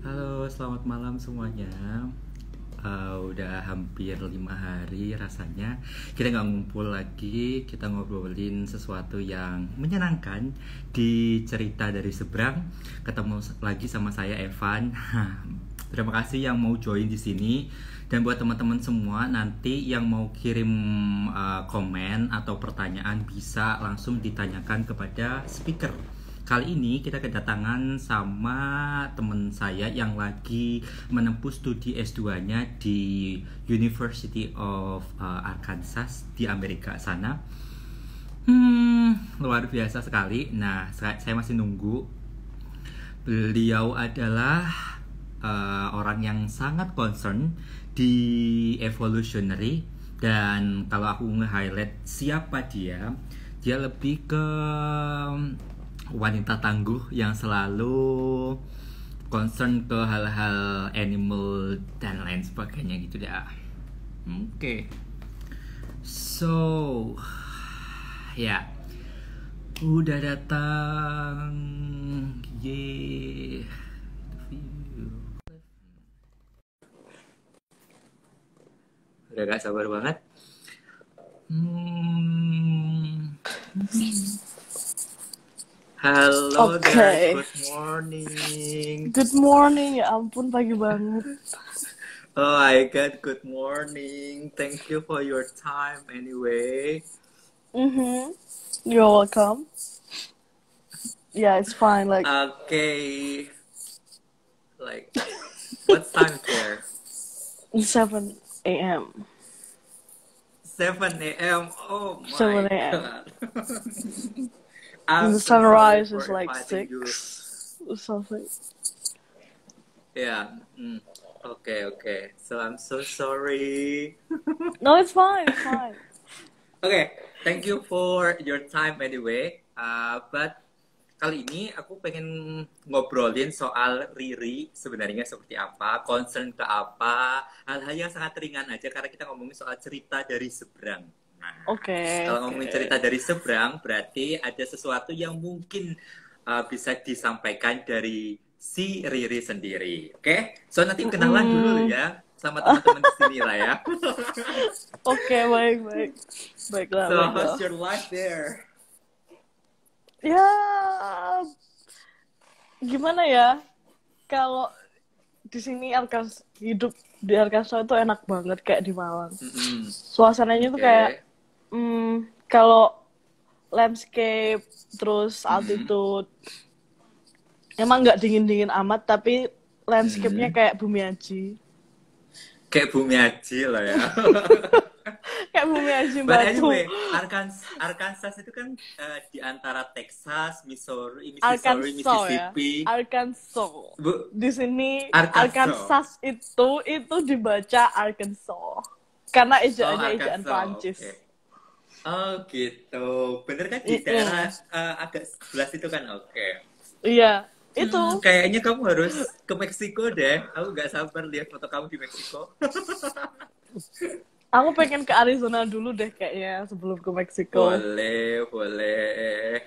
Halo, selamat malam semuanya. Udah hampir 5 hari rasanya kita nggak ngumpul lagi, kita ngobrolin sesuatu yang menyenangkan di cerita dari seberang. Ketemu lagi sama saya Evan. Terima kasih yang mau join di sini. Dan buat teman-teman semua nanti yang mau kirim komen atau pertanyaan bisa langsung ditanyakan kepada speaker. Kali ini kita kedatangan sama teman saya yang lagi menempuh studi S2-nya di University of Arkansas di Amerika sana. Luar biasa sekali. Nah, saya masih nunggu. Beliau adalah orang yang sangat concern di evolutionary, dan kalau aku nge-highlight siapa dia lebih ke wanita tangguh yang selalu concern ke hal-hal animal dan lain sebagainya gitu dah. Oke. So, ya. Udah datang. Yeay. Udah gak sabar banget. Halo guys, good morning. Good morning, ya ampun pagi banget. Oh my god, good morning. Thank you for your time anyway. You're welcome. Yeah, it's fine. Okay. What time there? 7 a.m. 7 a.m. Oh my 7 a.m. god. I'm The so sunrise sorry is for like inviting 6 you. or something. Yeah. Okay. So I'm so sorry. No, it's fine. It's fine. Okay, thank you for your time anyway. But kali ini aku pengen ngobrolin soal Riri sebenarnya seperti apa, concern ke apa, hal-hal yang sangat ringan aja karena kita ngomongin soal cerita dari seberang. Nah, kalau ngomongin cerita dari seberang berarti ada sesuatu yang mungkin bisa disampaikan dari si Riri sendiri. Oke? So nanti kenalan dulu ya sama teman-teman di sini lah ya. Oke, baik. Baiklah. So how's your life there? Ya, gimana ya? Kalau di sini hidup di Arkansas itu enak banget kayak di Malang. Suasananya tuh kayak kalau landscape terus altitude emang nggak dingin amat, tapi landscape-nya kayak Bumi Aji. Kayak Bumi Aji lah ya. Kayak Bumi Aji But Batu. anyway, Arkansas itu kan di antara Texas, Missouri, Mississippi. Ya? Arkansas. Di sini Arkansas itu dibaca Arkansas. Karena ejaannya ejaan Prancis. Okay. Oh gitu. Bener kan di daerah agak sebelah situ kan? Oke. Iya, itu. Kayaknya kamu harus ke Meksiko deh. Aku gak sabar lihat foto kamu di Meksiko. Aku pengen ke Arizona dulu deh kayaknya sebelum ke Meksiko. Boleh.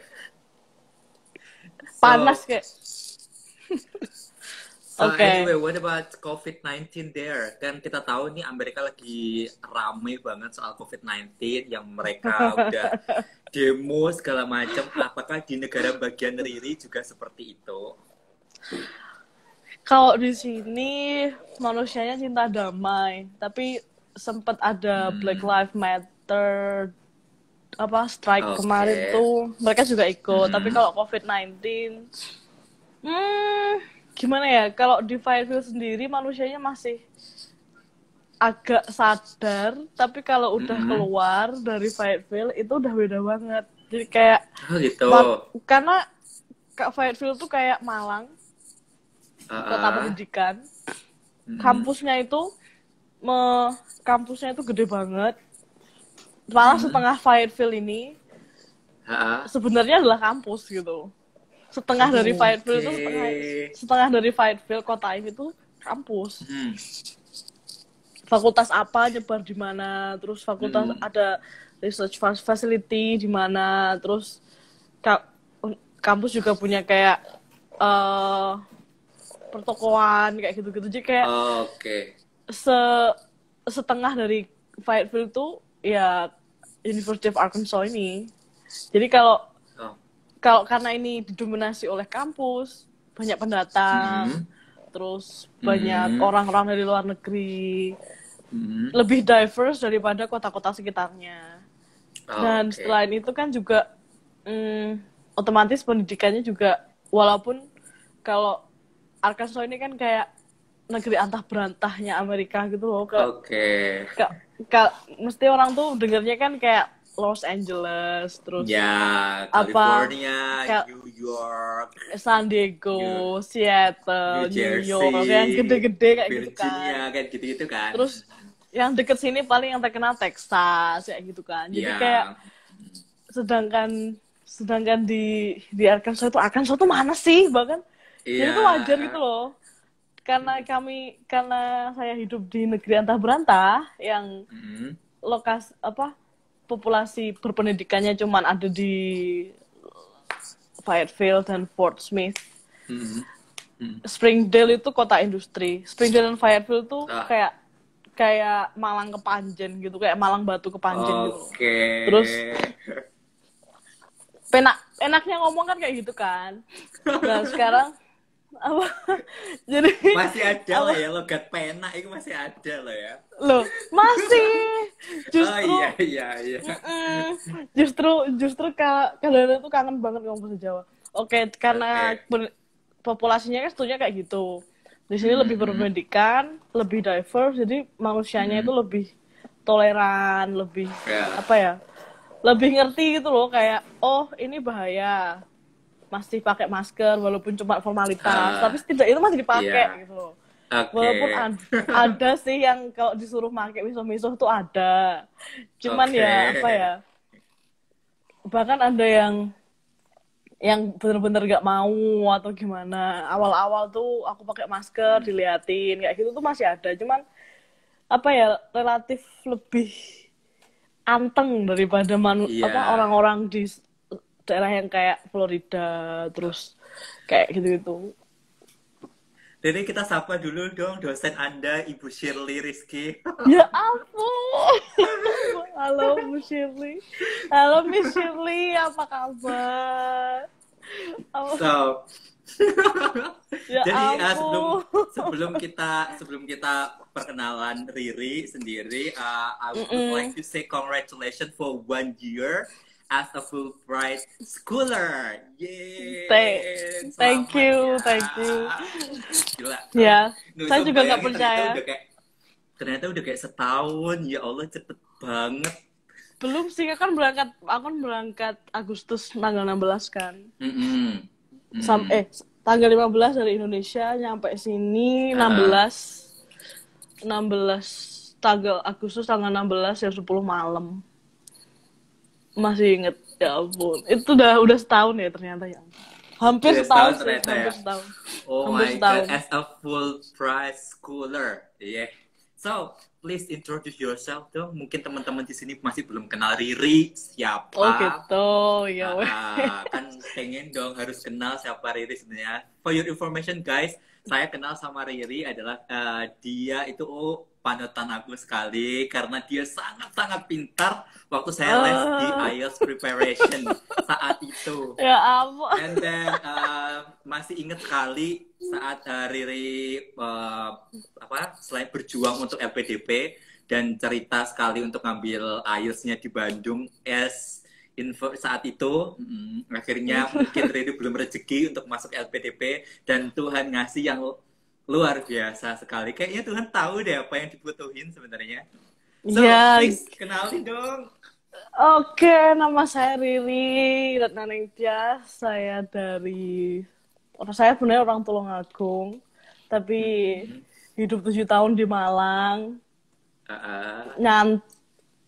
Panas kayak. Okay. Anyway, what about COVID-19 there? Kan kita tahu nih Amerika lagi ramai banget soal COVID-19 yang mereka udah demo segala macam. Apakah di negara bagian Riri juga seperti itu? Kalau di sini manusianya cinta damai, tapi sempat ada Black Lives Matter strike kemarin tuh mereka juga ikut. Tapi kalau COVID-19 gimana ya, kalau di Fayetteville sendiri manusianya masih agak sadar, tapi kalau udah keluar dari Fayetteville itu udah beda banget. Jadi kayak karena Fayetteville tuh kayak Malang, kota pendidikan. Kampusnya itu gede banget. Malah setengah Fayetteville ini sebenarnya adalah kampus gitu. Setengah dari Fayetteville itu setengah dari Fayetteville kota ini tuh kampus. Fakultas apa nyebar di mana, terus fakultas ada research facility di mana, terus kampus juga punya kayak pertokoan kayak gitu-gitu. Jadi kayak setengah dari Fayetteville tuh ya University of Arkansas ini. Jadi kalau karena ini didominasi oleh kampus, banyak pendatang, terus banyak orang-orang dari luar negeri, lebih diverse daripada kota-kota sekitarnya. Dan selain itu kan juga otomatis pendidikannya juga, walaupun kalau Arkansas ini kan kayak negeri antah berantahnya Amerika gitu loh. Mesti orang tuh dengernya kan kayak Los Angeles, terus California, New York, San Diego, Seattle, New York, yang gede-gede kayak gitu kan. Virginia, kayak gitu-gitu kan. Terus yang deket sini paling yang terkenal Texas kayak gitu kan. Jadi kayak sedangkan di Arkansas tuh mana sih, bahkan jadi itu wajar gitu loh. Karena saya hidup di negeri antah berantah yang populasi berpendidikannya cuman ada di Fayetteville dan Fort Smith. Springdale itu kota industri. Springdale dan Fayetteville tuh kayak Malang Kepanjen gitu, kayak Malang Batu Kepanjen gitu. Terus enaknya ngomong kan kayak gitu kan. Nah sekarang jadi masih ada lah ya logat pena itu masih ada loh ya. Loh, masih. Justru iya. Justru kalian tuh kangen banget ngomong bahasa Jawa. Karena populasinya kan setunya kayak gitu. Di sini lebih berpendidikan, lebih diverse, jadi manusianya itu lebih toleran, lebih lebih ngerti gitu loh, kayak ini bahaya. Masih pakai masker walaupun cuma formalitas, tapi setidaknya itu masih dipakai gitu loh. Walaupun ada sih yang kalau disuruh pakai misuh-misuh tuh ada. Cuman bahkan ada yang benar-benar gak mau atau gimana. Awal-awal tuh aku pakai masker diliatin kayak gitu tuh masih ada. Cuman relatif lebih anteng daripada orang-orang di daerah yang kayak Florida, terus kayak gitu-gitu. Jadi kita sapa dulu dong dosen Anda, Ibu Shirley Rizky. Ya ampun. Halo Bu Shirley. Halo Miss Shirley, apa kabar? Jadi sebelum kita perkenalan Riri sendiri, I would like to say congratulations for 1 year as a Fulbright schooler. Yay! Thank you. Gila. Ya, saya juga nggak percaya. Ternyata udah kayak setahun. Ya Allah, cepet banget. Belum sih, aku berangkat Agustus tanggal 16 kan. Tanggal 15 dari Indonesia, nyampe sini 16 Agustus tanggal 16 jam 10 malam. Masih inget, ya ampun. Itu udah setahun ya ternyata ya. Hampir setahun. Oh my God, as a Fulbright schooler. Yeah. So, please introduce yourself dong. Mungkin teman-teman di sini masih belum kenal Riri siapa. Oh gitu, ya. Kan pengen dong harus kenal siapa Riri sebenarnya. For your information guys, saya kenal sama Riri adalah dia itu panutan aku sekali karena dia sangat-sangat pintar waktu saya les di IELTS preparation saat itu. Ya ampun. And then masih ingat sekali saat Riri selain berjuang untuk LPDP dan cerita sekali untuk ngambil IELTS-nya di Bandung saat itu akhirnya mungkin Riri belum rezeki untuk masuk LPDP dan Tuhan ngasih yang luar biasa sekali. Kayaknya Tuhan tahu deh apa yang dibutuhin sebenarnya. So, please kenalin dong. Oke, nama saya Riri Ratnaningtya. Saya sebenarnya orang Tulungagung, tapi hidup 7 tahun di Malang.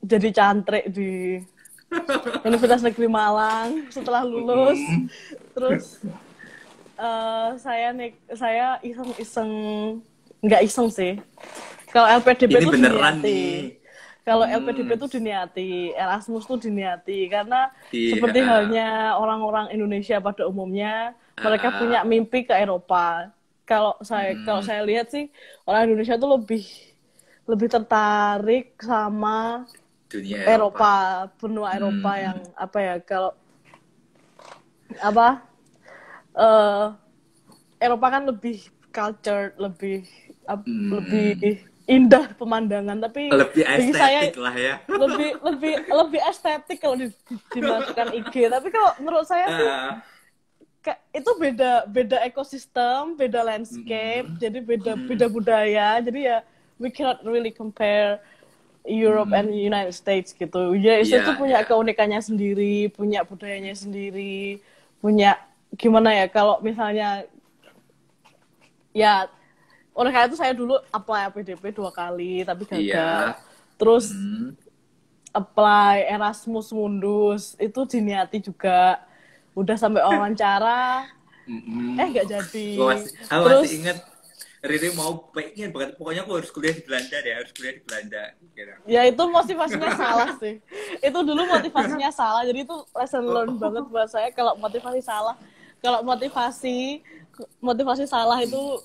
Jadi cantrik di Universitas Negeri Malang setelah lulus. Terus saya iseng nggak iseng sih. Kalau LPDP itu diniati. Kalau LPDP itu diniati, Erasmus itu diniati karena seperti halnya orang-orang Indonesia pada umumnya, mereka punya mimpi ke Eropa. kalau saya lihat sih orang Indonesia tuh lebih tertarik sama dunia Eropa, benua Eropa yang apa ya, kalau apa Eropa kan lebih cultured, lebih indah pemandangan, tapi lebih bagi saya estetik lah ya. lebih estetik kalau dimasukkan IG. Tapi kalau menurut saya sih itu beda ekosistem, beda landscape, jadi beda budaya. Jadi ya we cannot really compare Europe and United States gitu. Ya itu punya keunikannya sendiri, punya budayanya sendiri, punya gimana ya, kalau misalnya ya oleh karena itu saya dulu apply APDP 2 kali tapi gagal. Terus apply Erasmus Mundus itu diniati juga, udah sampai wawancara nggak jadi. Aku masih ingat Riri mau pengen banget, pokoknya aku harus kuliah di Belanda deh, harus kuliah di Belanda. Ya itu motivasinya salah sih. Itu dulu motivasinya salah, jadi itu lesson learned banget buat saya. Kalau motivasi salah, kalau motivasi salah itu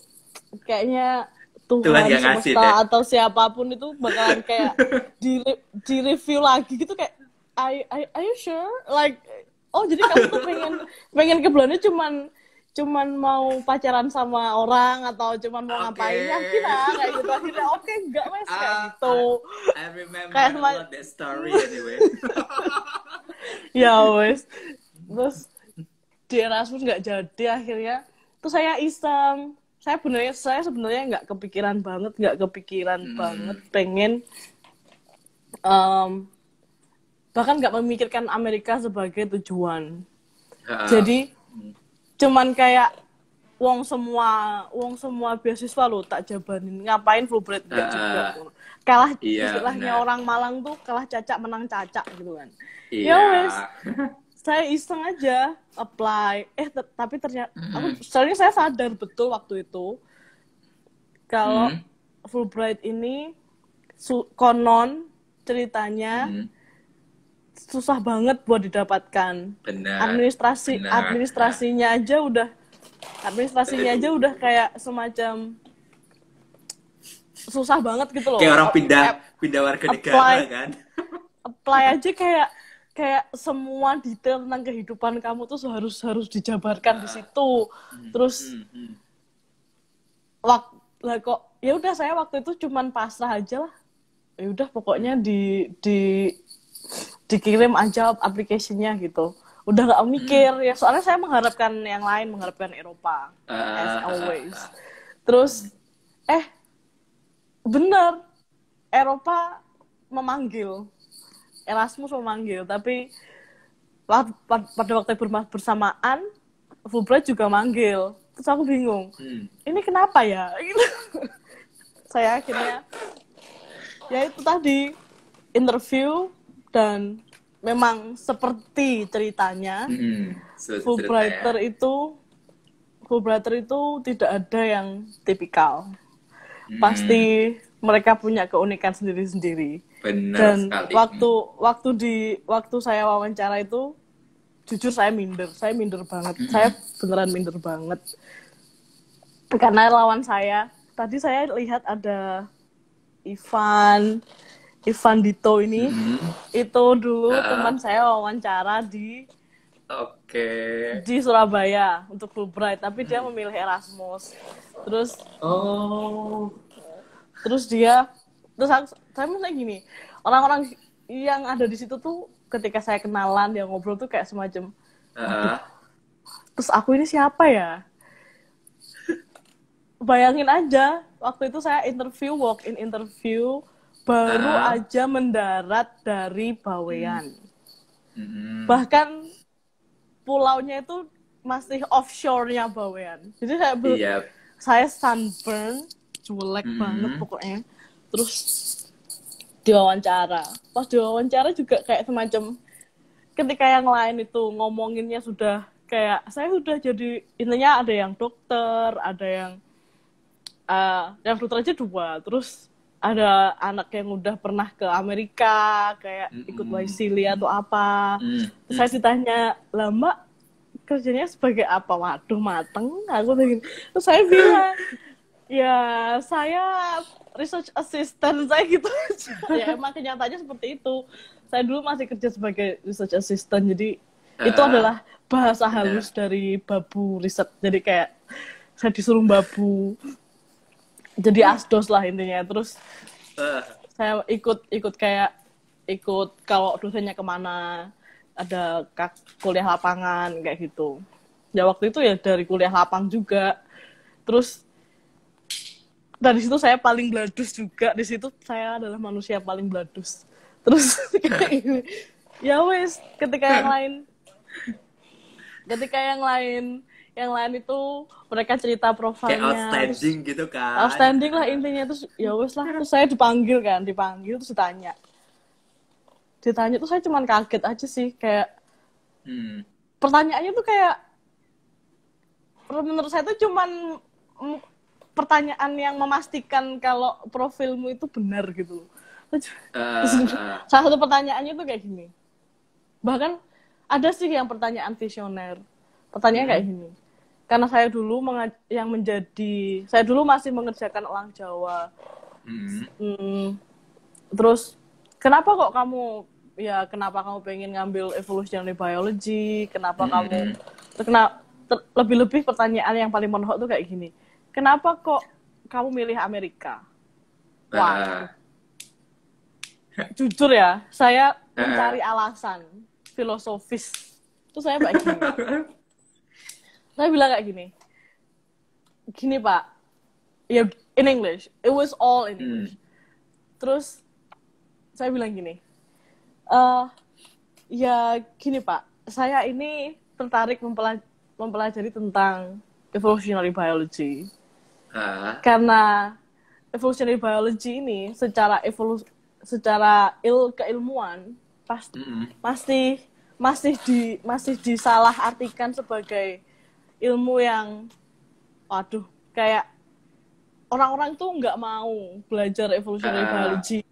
kayaknya Tuhan semesta atau siapapun itu bakalan kayak di review lagi gitu, kayak are you sure, like jadi kamu tuh pengen ke Belanda cuman mau pacaran sama orang atau cuman mau ngapain, yakin kayak gitu. Akhirnya enggak wes kayak gitu. I remember that story anyway. Ya wes, terus di Erasmus nggak jadi akhirnya. Terus saya iseng, saya sebenarnya nggak kepikiran banget pengen bahkan nggak memikirkan Amerika sebagai tujuan. Jadi cuman kayak wong semua beasiswa lo tak jabanin, ngapain Fulbright enggak juga. Kalah istilahnya orang Malang tuh kalah cacak menang cacak gitu kan. Ya wes, saya iseng aja apply. Tapi ternyata soalnya saya sadar betul waktu itu kalau Fulbright ini konon ceritanya susah banget buat didapatkan. Administrasinya aja udah kayak semacam susah banget gitu loh. Kayak orang pindah warga negara kan. Apply aja kayak semua detail tentang kehidupan kamu tuh harus dijabarkan di situ. Terus ya udah, saya waktu itu cuman pasrah aja lah. Ya udah pokoknya dikirim aja aplikasinya gitu. Udah nggak mikir ya, soalnya saya mengharapkan yang lain, mengharapkan Eropa as always. Terus bener, Eropa memanggil, Erasmus memanggil, tapi pada waktu bersamaan Fulbright juga manggil. Terus aku bingung, ini kenapa ya? Saya akhirnya ya itu tadi interview, dan memang seperti ceritanya Fulbrighter itu tidak ada yang tipikal. Pasti mereka punya keunikan sendiri-sendiri. Dan waktu saya wawancara itu, jujur saya minder banget. Saya beneran minder banget. Karena lawan saya, tadi saya lihat ada Ivan Dito ini, itu dulu teman saya wawancara di Surabaya untuk Fulbright, tapi dia memilih Erasmus. Terus saya misalnya gini, orang-orang yang ada di situ tuh ketika saya kenalan, dia ngobrol tuh kayak semacam, terus aku ini siapa ya? Bayangin aja, waktu itu saya walk-in interview, baru aja mendarat dari Bawean. Bahkan pulaunya itu masih offshore-nya Bawean. Jadi saya sunburn, jelek banget pokoknya. Terus diwawancara. Pas diwawancara juga kayak semacam, ketika yang lain itu ngomonginnya sudah kayak, saya sudah jadi, intinya ada yang dokter, ada yang dokter aja 2, terus ada anak yang udah pernah ke Amerika, kayak ikut Waisili atau apa. Terus saya ditanya, lah Mbak, kerjanya sebagai apa? Waduh, mateng. Aku begini. Terus saya bilang, ya saya research assistant, saya gitu. Ya emang kenyataannya seperti itu. Saya dulu masih kerja sebagai research assistant, jadi itu adalah bahasa halus dari babu riset. Jadi kayak saya disuruh babu, jadi asdos lah intinya. Terus saya ikut kalau dosennya kemana, ada kuliah lapangan kayak gitu. Ya waktu itu ya dari kuliah lapang juga. Terus dari situ saya paling bladus juga. Di situ saya adalah manusia paling bladus. Terus kayak gini. Ya wes, ketika yang lain itu mereka cerita profilnya. Kayak outstanding gitu kan. Outstanding lah intinya. Terus ya wes lah. Terus saya dipanggil terus ditanya tuh saya cuman kaget aja sih, kayak pertanyaannya tuh kayak menurut saya tuh cuman pertanyaan yang memastikan kalau profilmu itu benar gitu. Salah satu pertanyaannya tuh kayak gini, bahkan ada sih yang pertanyaan visioner. Pertanyaannya kayak gini, karena saya dulu saya dulu masih mengerjakan elang Jawa. Terus kenapa kamu pengen ngambil evolutionary biology? Kenapa kamu lebih-lebih pertanyaan yang paling menohok tuh kayak gini. Kenapa kok kamu milih Amerika? Wah. Jujur ya, saya mencari alasan filosofis. Terus saya kayak gini. Saya bilang kayak gini. Gini, Pak. Ya, in English. It was all in English. Terus saya bilang gini. Ya gini Pak, saya ini tertarik mempelajari tentang evolutionary biology. Karena evolutionary biology ini secara keilmuan masih disalahartikan sebagai ilmu yang kayak orang-orang tuh nggak mau belajar evolutionary biology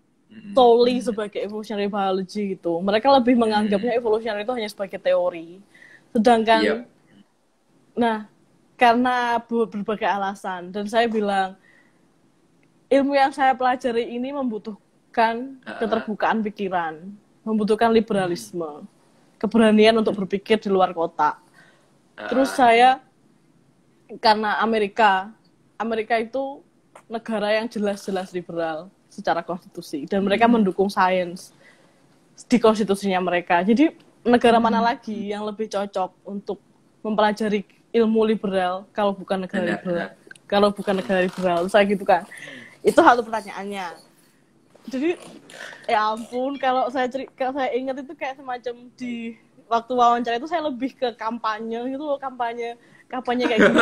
solely sebagai evolutionary biology gitu. Mereka lebih menganggapnya evolutionary itu hanya sebagai teori. Sedangkan, karena berbagai alasan, dan saya bilang, ilmu yang saya pelajari ini membutuhkan keterbukaan pikiran, membutuhkan liberalisme, keberanian untuk berpikir di luar kotak. Terus saya, karena Amerika itu negara yang jelas-jelas liberal secara konstitusi, dan mereka mendukung sains di konstitusinya mereka. Jadi negara mana lagi yang lebih cocok untuk mempelajari ilmu liberal kalau bukan negara liberal? Kalau bukan negara liberal, saya gitu kan. Itu satu pertanyaannya. Jadi ya ampun, kalau saya ingat itu kayak semacam di waktu wawancara itu saya lebih ke kampanye gitu loh, kampanye kayak gitu.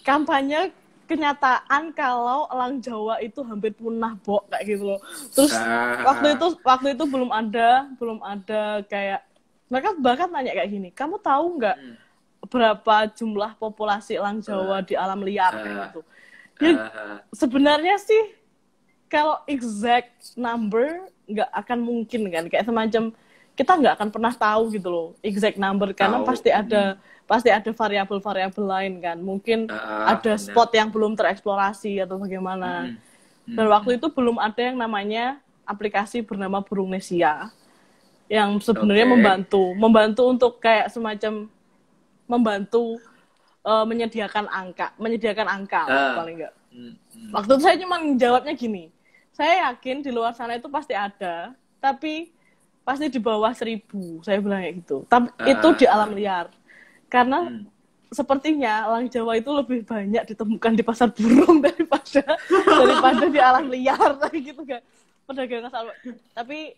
Kampanye kenyataan kalau elang Jawa itu hampir punah, kayak gitu loh. Terus waktu itu belum ada kayak mereka bahkan nanya kayak gini, kamu tahu nggak berapa jumlah populasi elang Jawa di alam liar kayak gitu. Ya, sebenarnya sih kalau exact number nggak akan mungkin kan, kayak semacam kita nggak akan pernah tahu gitu loh exact number, karena pasti ada variabel-variabel lain kan. Mungkin ada spot yang belum tereksplorasi atau bagaimana. Dan waktu itu belum ada yang namanya aplikasi bernama Burungnesia yang sebenarnya membantu untuk kayak semacam membantu menyediakan angka paling enggak. Waktu itu saya cuma jawabnya gini, saya yakin di luar sana itu pasti ada, tapi pasti di bawah 1.000, saya bilang kayak gitu. Tapi itu di alam liar. Karena sepertinya elang Jawa itu lebih banyak ditemukan di pasar burung daripada di alam liar gitu kan. Perdagangan satwa. Tapi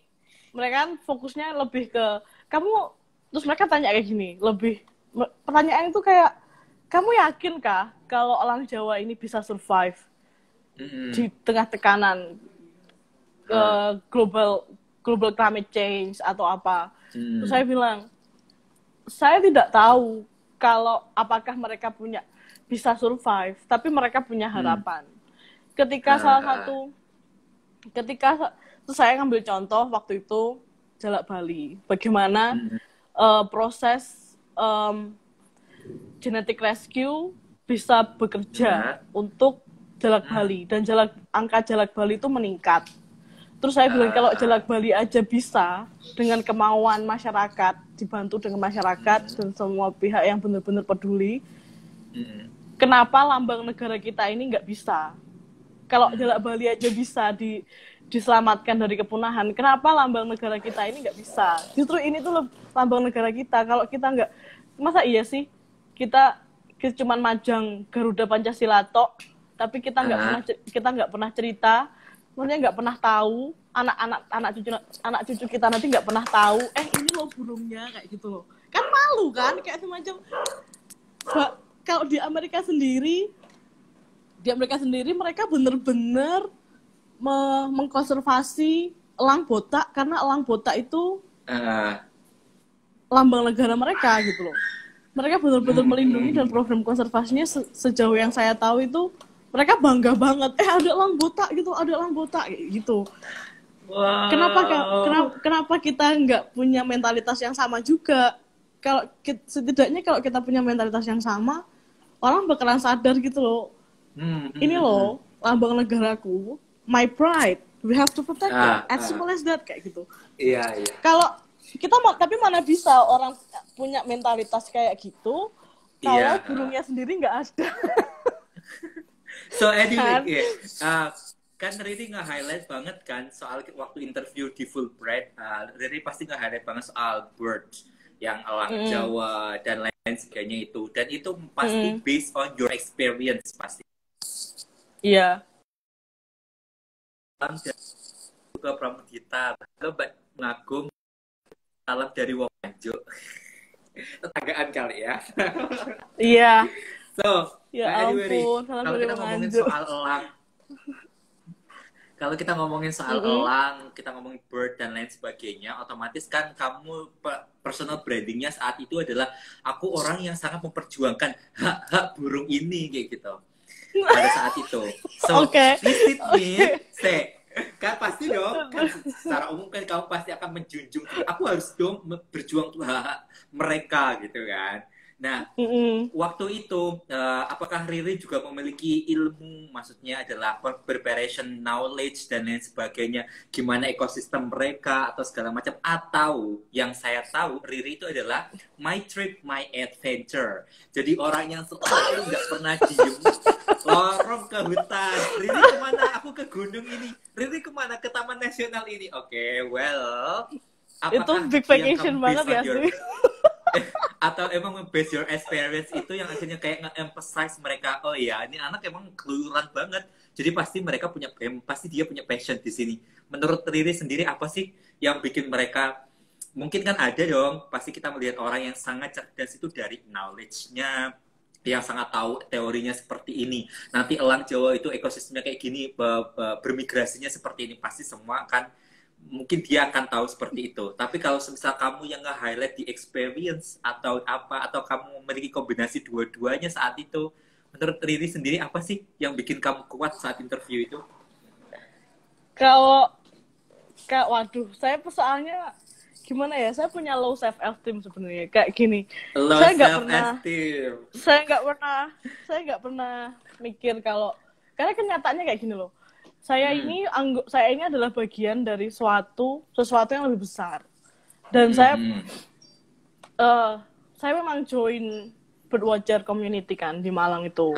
mereka kan fokusnya lebih ke terus mereka tanya kayak gini, pertanyaan itu kayak, kamu yakinkah kalau elang Jawa ini bisa survive di tengah tekanan global climate change atau apa? Terus saya bilang, saya tidak tahu apakah mereka bisa survive, tapi mereka punya harapan. Ketika terus saya ngambil contoh waktu itu Jalak Bali, bagaimana proses genetic rescue bisa bekerja untuk Jalak Bali, dan angka Jalak Bali itu meningkat. Terus saya bilang kalau Jalak Bali aja bisa dengan kemauan masyarakat, dibantu dengan masyarakat dan semua pihak yang benar-benar peduli, kenapa lambang negara kita ini nggak bisa? Kalau Jalak Bali aja bisa diselamatkan dari kepunahan, kenapa lambang negara kita ini nggak bisa? Justru ini tuh lambang negara kita. Kalau kita nggak, masa iya sih kita cuma majang Garuda Pancasila tok, tapi kita nggak pernah cerita, maksudnya nggak pernah tahu, anak cucu kita nanti nggak pernah tahu, ini loh burungnya kayak gitu loh, kan malu kan, kayak semacam. Kalau di Amerika sendiri mereka benar-benar mengkonservasi elang botak, karena elang botak itu lambang negara mereka gitu loh. Mereka benar-benar melindungi, dan program konservasinya sejauh yang saya tahu itu mereka bangga banget. Ada elang botak gitu, ada elang botak gitu. Wow. Kenapa kita nggak punya mentalitas yang sama juga? Setidaknya kalau kita punya mentalitas yang sama, orang bakalan sadar gitu loh. Ini loh lambang negaraku, my pride, we have to protect it, as simple as that, kayak gitu. Iya. Kalau kita tapi mana bisa orang punya mentalitas kayak gitu kalau burungnya sendiri nggak ada. So anyway, kan Riri nge-highlight banget kan soal waktu interview di Fulbright, Riri pasti nge-highlight banget soal bird yang elang Jawa dan lain sebagainya itu, dan itu pasti based on your experience pasti. Iya. Salam juga Pramudita, mengagung, salam dari Womanjo. Tetanggaan kali ya. Iya. So, ya anyway, ampun, kalau kita ngomongin soal elang, elang, kita ngomongin bird dan lain sebagainya, otomatis kan kamu personal brandingnya saat itu adalah aku orang yang sangat memperjuangkan hak-hak burung ini kayak gitu pada saat itu. So, please let me say, kan pasti dong, kan secara umum kan kamu pasti akan menjunjung, aku harus dong berjuang untuk hak mereka gitu kan. Nah, waktu itu, apakah Riri juga memiliki ilmu, maksudnya adalah preparation knowledge dan lain sebagainya, gimana ekosistem mereka atau segala macam, atau yang saya tahu Riri itu adalah my trip, my adventure. Jadi orang yang selalu nggak pernah diem, lorong ke hutan. Riri kemana? Aku ke gunung ini. Riri kemana? Ke Taman Nasional ini. Oke, well, itu big vacation banget ya sih. Atau emang base your experience itu yang akhirnya kayak nge-emphasize mereka, oh ya ini anak emang keluyuran banget, jadi pasti mereka pasti dia punya passion di sini. Menurut Riri sendiri apa sih yang bikin mereka, mungkin kan ada dong, pasti kita melihat orang yang sangat cerdas itu dari knowledge-nya, yang sangat tahu teorinya seperti ini, nanti elang Jawa itu ekosistemnya kayak gini, bermigrasinya seperti ini, pasti semua kan mungkin dia akan tahu seperti itu. Tapi kalau misal kamu yang nge-highlight di experience atau apa, atau kamu memiliki kombinasi dua-duanya saat itu, menurut Riri sendiri apa sih yang bikin kamu kuat saat interview itu? Waduh, saya soalnya gimana ya, saya punya low self esteem sebenarnya, kayak gini. Saya nggak pernah mikir kalau, karena kenyataannya kayak gini loh. Saya ini adalah bagian dari sesuatu yang lebih besar. Dan saya memang join Birdwatcher community kan di Malang itu.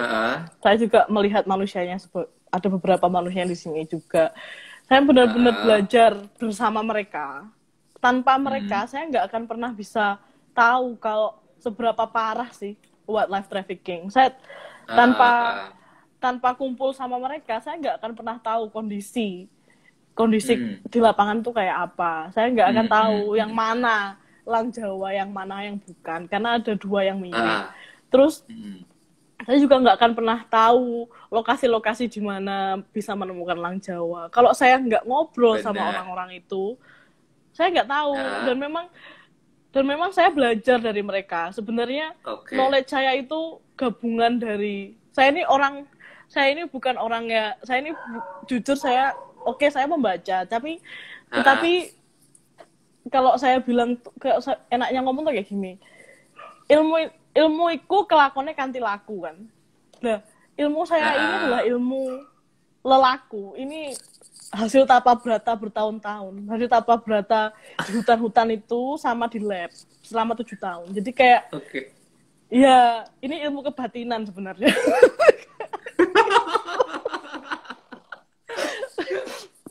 Saya juga melihat manusianya, ada beberapa manusia di sini juga. Saya benar-benar belajar bersama mereka. Tanpa mereka, saya nggak akan pernah bisa tahu kalau seberapa parah sih wildlife trafficking. Saya tanpa kumpul sama mereka, saya nggak akan pernah tahu kondisi di lapangan tuh kayak apa. Saya nggak akan tahu yang mana elang Jawa, yang mana yang bukan, karena ada dua yang mirip. Terus saya juga nggak akan pernah tahu lokasi-lokasi di mana bisa menemukan elang Jawa. Kalau saya nggak ngobrol sama orang-orang itu, saya nggak tahu. Dan memang saya belajar dari mereka. Sebenarnya knowledge saya itu gabungan dari, saya ini bukan orangnya, saya ini jujur saya membaca, tapi kalau saya bilang enaknya ngomong tuh kayak gini, ilmu iku kelakonnya kanthi laku kan. Nah, ilmu saya ini adalah ilmu lelaku. Ini hasil tapa brata bertahun-tahun. Hasil tapa brata di hutan-hutan itu sama di lab selama 7 tahun. Jadi kayak ya, ini ilmu kebatinan sebenarnya.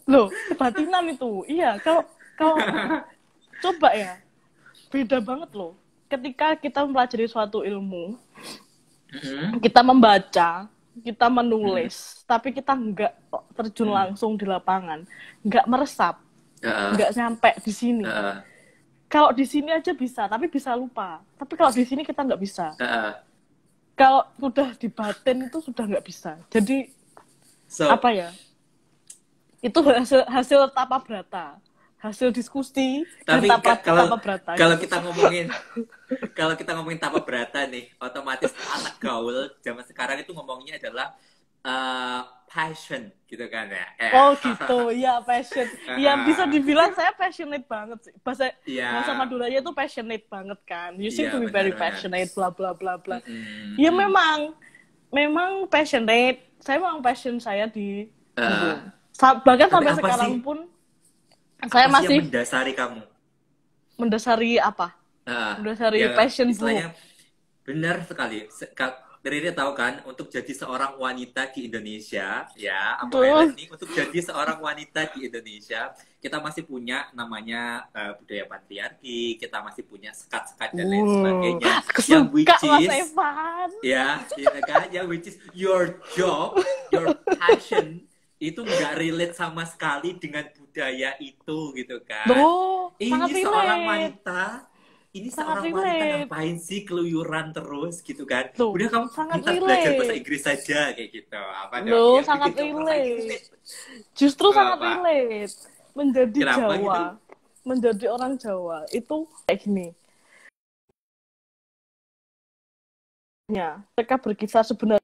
Loh, kebatinan itu. Iya, kalau coba ya. Beda banget loh. Ketika kita mempelajari suatu ilmu, kita membaca, kita menulis, tapi kita nggak terjun langsung di lapangan, nggak meresap, nggak nyampe di sini. Kalau di sini aja bisa, tapi bisa lupa. Tapi kalau di sini kita nggak bisa. Kalau sudah di batin itu sudah nggak bisa. Jadi apa ya? Itu hasil tapa brata, hasil diskusi. Tapi tapa brata. Kalau kita ngomongin tapa brata nih, otomatis anak gaul zaman sekarang itu ngomongnya adalah passion gitu kan ya. Oh gitu, ya passion. Ya bisa dibilang saya passionate banget sih. Bahasa Maduranya itu passionate banget kan. You seem to be very passionate, bla bla bla bla. Ya memang passionate. Saya memang passion saya di bahkan sampai sekarang pun saya masih mendasari kamu. Mendasari apa? Mendasari passion istilahnya. Benar sekali. Riri tahu kan, untuk jadi seorang wanita di Indonesia, ya, ini untuk jadi seorang wanita di Indonesia, kita masih punya namanya budaya patriarki, kita masih punya sekat-sekat dan lain sebagainya. Yang which is, which is your job, your passion, itu nggak relate sama sekali dengan budaya itu, gitu kan. Ini seorang wanita. Ini seorang wanita ngapain sih keluyuran terus gitu kan? Udah kamu minta belajar bahasa Inggris saja kayak gitu. Apa dong? Sangat relate. Justru sangat relate. Menjadi Jawa, gitu? Menjadi orang Jawa itu kayak gini. Ya, mereka berkisar sebenarnya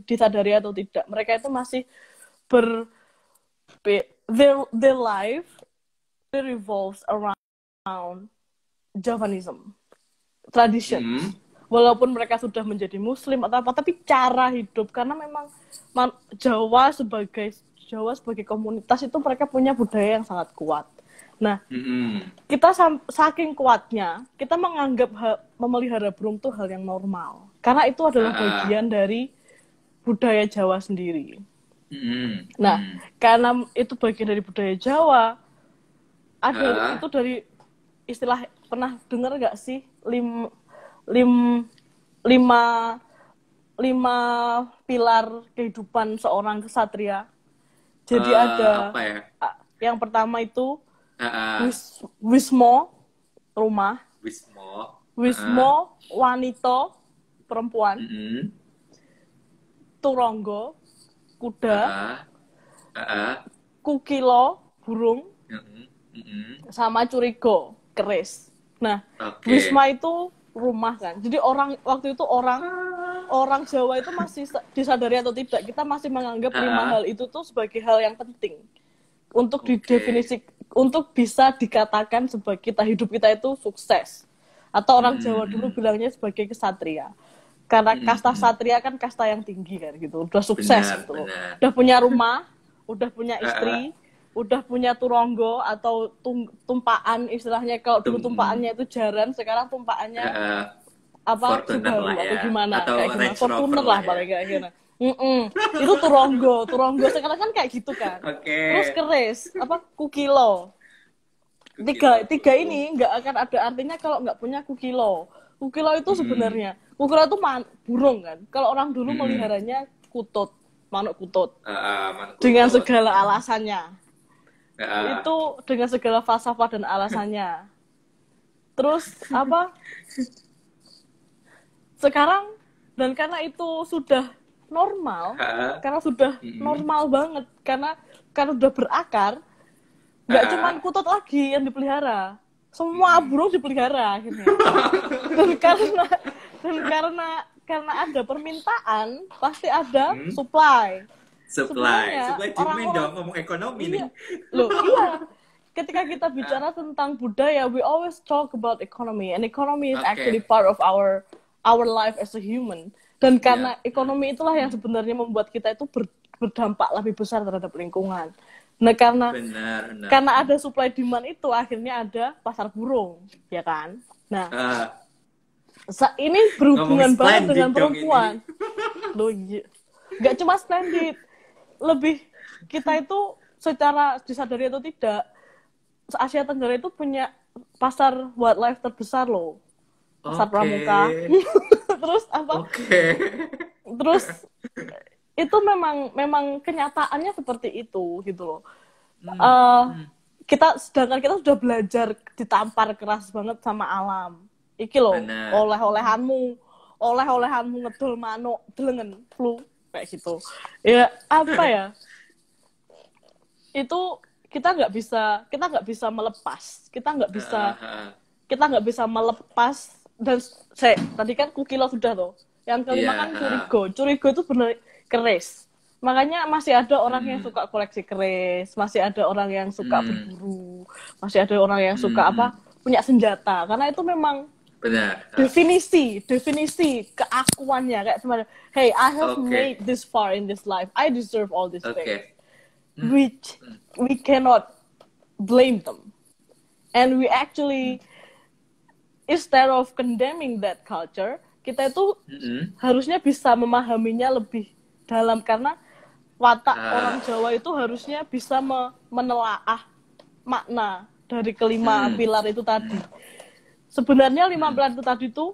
disadari atau tidak. Mereka itu masih their life revolves around Javanism, tradition. Walaupun mereka sudah menjadi Muslim atau apa, tapi cara hidup, karena memang Jawa sebagai komunitas itu mereka punya budaya yang sangat kuat. Nah, kita saking kuatnya, kita menganggap memelihara burung itu hal yang normal, karena itu adalah bagian dari budaya Jawa sendiri. Nah, karena itu bagian dari budaya Jawa. Ada itu dari istilah, pernah dengar nggak sih lima pilar kehidupan seorang ksatria? Jadi ada yang pertama itu wismo, rumah, wismo wanita, perempuan, turonggo, kuda, kukilo, burung, sama curigo, keris. Nah, wisma itu rumah kan. Jadi waktu itu orang Jawa itu masih disadari atau tidak, kita masih menganggap 5 hal itu tuh sebagai hal yang penting untuk didefinisi, untuk bisa dikatakan sebagai hidup kita itu sukses. Atau orang Jawa dulu bilangnya sebagai ksatria. Karena kasta satria kan kasta yang tinggi kan gitu, udah sukses gitu. Udah punya rumah, udah punya istri, udah punya turonggo atau tumpaan, istilahnya kalau dulu tumpaannya itu jaran, sekarang tumpaannya Subaru atau gimana, kayak gimana, Fortuner lah paling kayak gimana. Itu turonggo sekarang kan kayak gitu kan. Terus keris, kukilo. Tiga ini nggak akan ada artinya kalau nggak punya kukilo. Kukilo itu sebenarnya, kukilo itu burung kan. Kalau orang dulu meliharanya kutut, manuk kutut. Dengan segala alasannya. Itu dengan segala falsafah dan alasannya. Terus sekarang, dan karena itu sudah normal, karena sudah normal banget, karena sudah berakar, nggak cuma kutut lagi yang dipelihara, semua burung dipelihara akhirnya. dan karena ada permintaan, pasti ada supply. Supply dong, ngomong ekonomi nih. Loh, iya. ketika kita bicara tentang budaya, we always talk about economy, and economy is Oke. actually part of our life as a human. Dan karena ekonomi itulah yang sebenarnya membuat kita itu berdampak lebih besar terhadap lingkungan. Nah, Benar. karena ada supply demand itu, akhirnya ada pasar burung, ya kan? Nah, ini berhubungan Ngomongin banget splendid dengan dong perempuan. Loh, iya. Nggak cuma splendid, lebih kita itu secara disadari atau tidak, Asia Tenggara itu punya pasar wildlife terbesar loh. Pasar pramuka. Terus apa? Terus itu memang kenyataannya seperti itu gitu loh. Sedangkan kita sudah belajar ditampar keras banget sama alam. Iki loh, oleh-olehanmu ngedol manuk, delengen, flu kayak gitu. Ya apa ya? Itu kita nggak bisa melepas. Kita nggak bisa melepas. Dan tadi kan Kukilo sudah tuh. Yang kelima kan Curigo itu benar keris. Makanya masih ada orang yang suka koleksi keris, masih ada orang yang suka berburu, masih ada orang yang suka punya senjata. Karena itu memang definisi keakuannya kayak sebenarnya, hey, I have made this far in this life, I deserve all these things, which we cannot blame them, and we actually, instead of condemning that culture, kita itu harusnya bisa memahaminya lebih dalam, karena watak orang Jawa itu harusnya bisa menelaah makna dari kelima pilar itu tadi. Sebenarnya 5 pilar itu tadi itu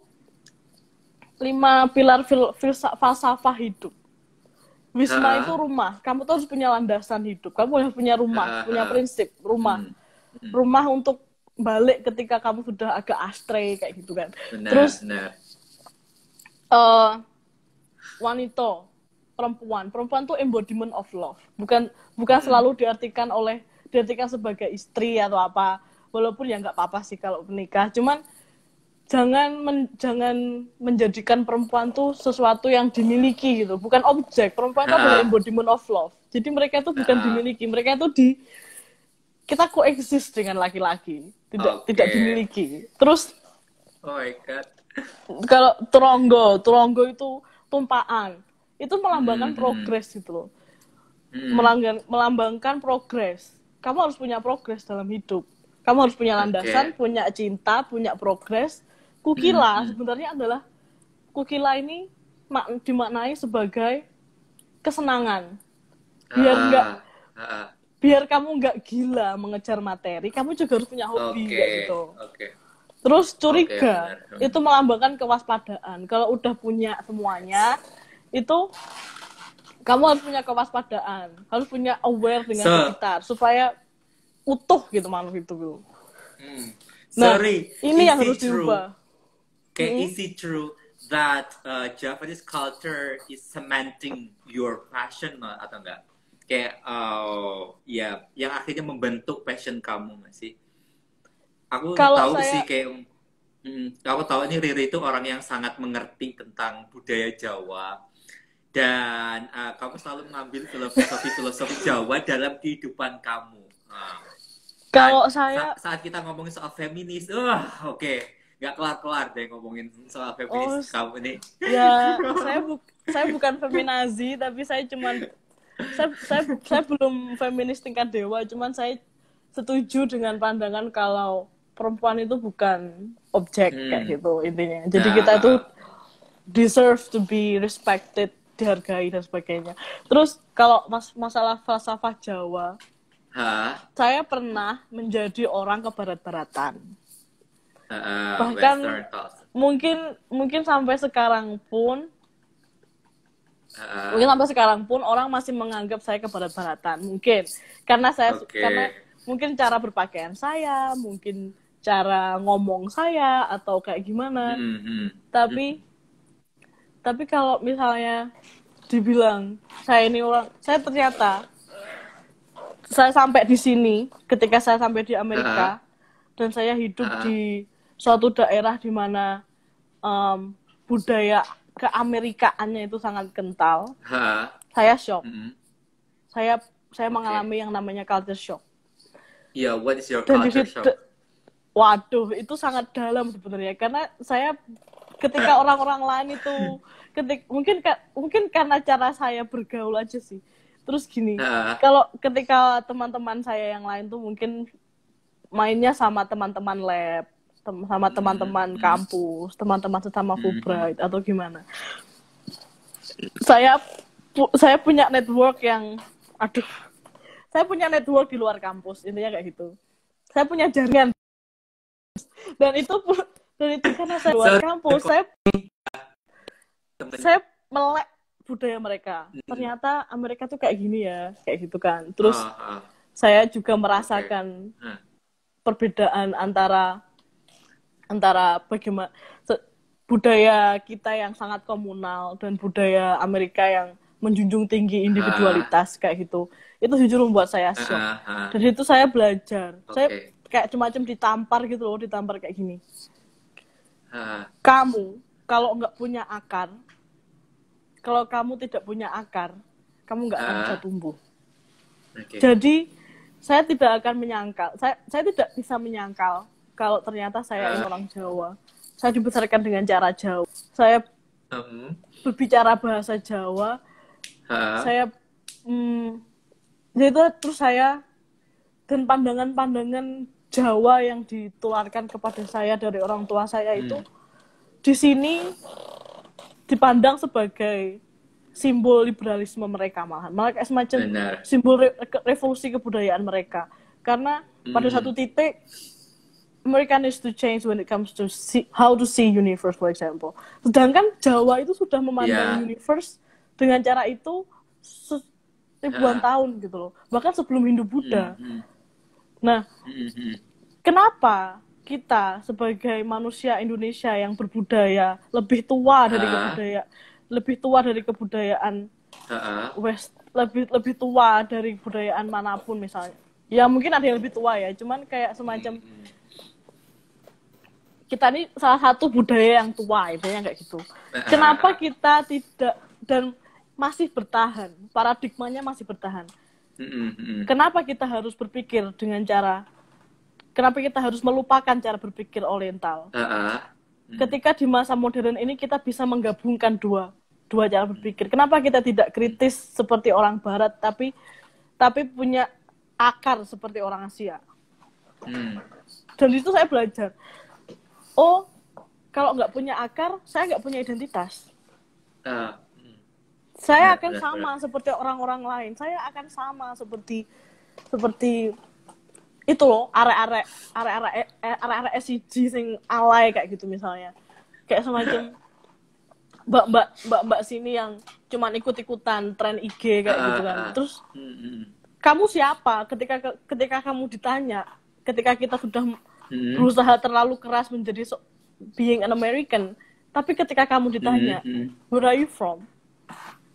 5 pilar falsafah hidup. Wisma itu rumah. Kamu tuh harus punya landasan hidup. Kamu harus punya rumah, punya prinsip rumah. Rumah untuk balik ketika kamu sudah agak astray kayak gitu kan. Terus wanita, perempuan tuh embodiment of love. Bukan selalu diartikan sebagai istri atau apa. Walaupun ya nggak apa-apa sih kalau menikah. Cuman jangan menjadikan perempuan tuh sesuatu yang dimiliki gitu. Bukan objek. Perempuan itu adalah embodiment of love. Jadi mereka itu bukan dimiliki. Mereka itu kita coexist dengan laki-laki. Tidak dimiliki. Terus oh my God. Kalau turonggo itu tumpaan. Itu melambangkan progres gitu loh. Melambangkan progres. Kamu harus punya progres dalam hidup. Kamu harus punya landasan, punya cinta, punya progres. Kukila sebenarnya adalah Kukila ini dimaknai sebagai kesenangan. Biar kamu nggak gila mengejar materi, kamu juga harus punya hobi kayak gitu. Terus Curiga itu melambangkan kewaspadaan. Kalau udah punya semuanya, itu kamu harus punya kewaspadaan, harus punya aware dengan sekitar supaya utuh gitu makhluk itu. Nah, ini yang harus diubah. Is it true that Japanese culture is cementing your passion atau enggak? Kayak yang akhirnya membentuk passion kamu nggak sih? Aku tahu sih kayak aku tahu ini Riri itu orang yang sangat mengerti tentang budaya Jawa. Dan kamu selalu mengambil filosofi Jawa dalam kehidupan kamu. Kalau saat kita ngomongin soal feminis, nggak kelar-kelar deh ngomongin soal feminis kamu nih. Ya, saya bukan feminazi, tapi saya belum feminis tingkat dewa, cuman saya setuju dengan pandangan kalau perempuan itu bukan objek kayak gitu intinya. Jadi kita itu deserve to be respected, dihargai dan sebagainya. Terus kalau masalah falsafah Jawa, saya pernah menjadi orang kebarat-baratan. Bahkan mungkin sampai sekarang pun orang masih menganggap saya kebarat-baratan. Mungkin karena mungkin cara berpakaian saya, mungkin cara ngomong saya atau kayak gimana. Tapi kalau misalnya dibilang saya sampai di sini ketika saya sampai di Amerika dan saya hidup di suatu daerah di mana budaya keamerikaannya itu sangat kental. Saya shock. Saya mengalami yang namanya culture shock. Yeah, what is your Dan di culture situ, shock? waduh, itu sangat dalam sebenarnya. Karena saya ketika orang-orang lain itu, mungkin karena cara saya bergaul aja sih. Terus gini, kalau ketika teman-teman saya yang lain tuh mungkin mainnya sama teman-teman lab, sama teman-teman kampus, teman-teman sesama Fulbright atau gimana. Saya punya network yang, saya punya network di luar kampus, intinya kayak gitu. Saya punya jaringan, dan itu karena saya luar kampus, saya melek budaya mereka. Ternyata Amerika tuh kayak gini ya, kayak gitu kan. Terus saya juga merasakan perbedaan antara bagaimana budaya kita yang sangat komunal dan budaya Amerika yang menjunjung tinggi individualitas kayak gitu. Itu jujur membuat saya shock. Dari itu saya belajar. Saya kayak semacam ditampar gitu loh, ditampar kayak gini. Kamu kalau nggak punya akar, kalau kamu tidak punya akar, kamu nggak akan bisa tumbuh. Jadi saya tidak akan menyangkal, saya tidak bisa menyangkal kalau ternyata saya ini orang Jawa. Saya dibesarkan dengan cara Jawa. Saya berbicara bahasa Jawa. Saya itu terus saya dan pandangan-pandangan Jawa yang ditularkan kepada saya dari orang tua saya itu di sini dipandang sebagai simbol liberalisme mereka, malahan kayak semacam simbol revolusi kebudayaan mereka. Karena pada satu titik America needs to change when it comes to how to see universe, for example. Sedangkan Jawa itu sudah memandang universe dengan cara itu ribuan tahun gitu loh. Bahkan sebelum Hindu-Buddha. Nah, kenapa kita sebagai manusia Indonesia yang berbudaya lebih tua dari kebudayaan West, lebih tua dari kebudayaan manapun misalnya. Ya mungkin ada yang lebih tua ya, cuman kayak semacam kita ini salah satu budaya yang tua, intinya kayak gitu. Kenapa kita tidak dan masih bertahan, paradigmanya masih bertahan? Kenapa kita harus berpikir dengan cara, kenapa kita harus melupakan cara berpikir Oriental? Ketika di masa modern ini kita bisa menggabungkan dua cara berpikir. Kenapa kita tidak kritis seperti orang Barat, tapi punya akar seperti orang Asia? Dan di situ saya belajar. Oh, kalau nggak punya akar, saya nggak punya identitas. Saya akan sama seperti orang-orang lain. Saya akan sama seperti itu loh, arek-arek SCG sing alay kayak gitu misalnya. Kayak semacam mbak sini yang cuman ikut-ikutan tren IG kayak gitu kan. Terus kamu siapa ketika kamu ditanya, ketika kita sudah berusaha terlalu keras menjadi being an American, tapi ketika kamu ditanya, where are you from?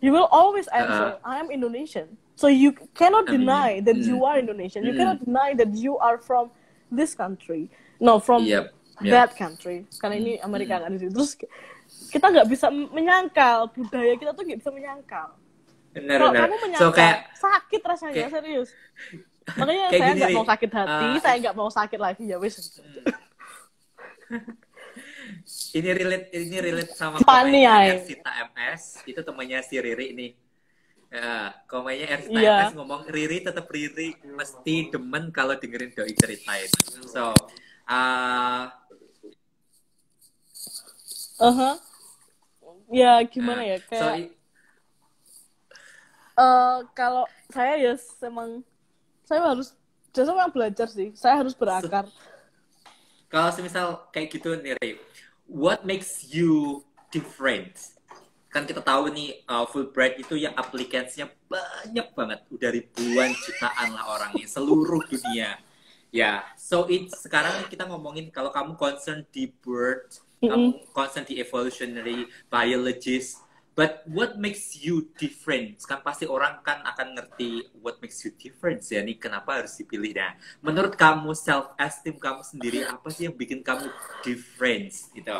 You will always answer, I am Indonesian. So you cannot deny that you are Indonesian. You cannot deny that you are from this country. No, from that country. Karena ini Amerika kan di situ. Terus kita nggak bisa menyangkal, budaya kita tuh nggak bisa menyangkal. Kalau kamu menyangkal, sakit rasanya, serius. Makanya saya nggak mau sakit hati, saya nggak mau sakit lagi, ya wes. Ini relate sama komennya Ersita MS, itu temannya si Riri ini. Komennya Ersita MS ngomong, Riri tetap Riri, mesti demen kalau dengerin doi ceritain. So, ya gimana ya, kayak kalau saya ya saya memang belajar sih, saya harus berakar. Kalau semisal kayak gitu nih, Ray, what makes you different? Kan kita tahu nih, Fulbright itu yang applicants-nya banyak banget, udah ribuan jutaan lah orangnya, seluruh dunia. Ya, so sekarang kita ngomongin kalau kamu concern di birth, kamu concern di evolutionary biologist, but what makes you different? Kan pasti orang kan akan ngerti what makes you different ya nih, kenapa harus dipilih. Nah, menurut kamu self-esteem kamu sendiri apa sih yang bikin kamu different gitu?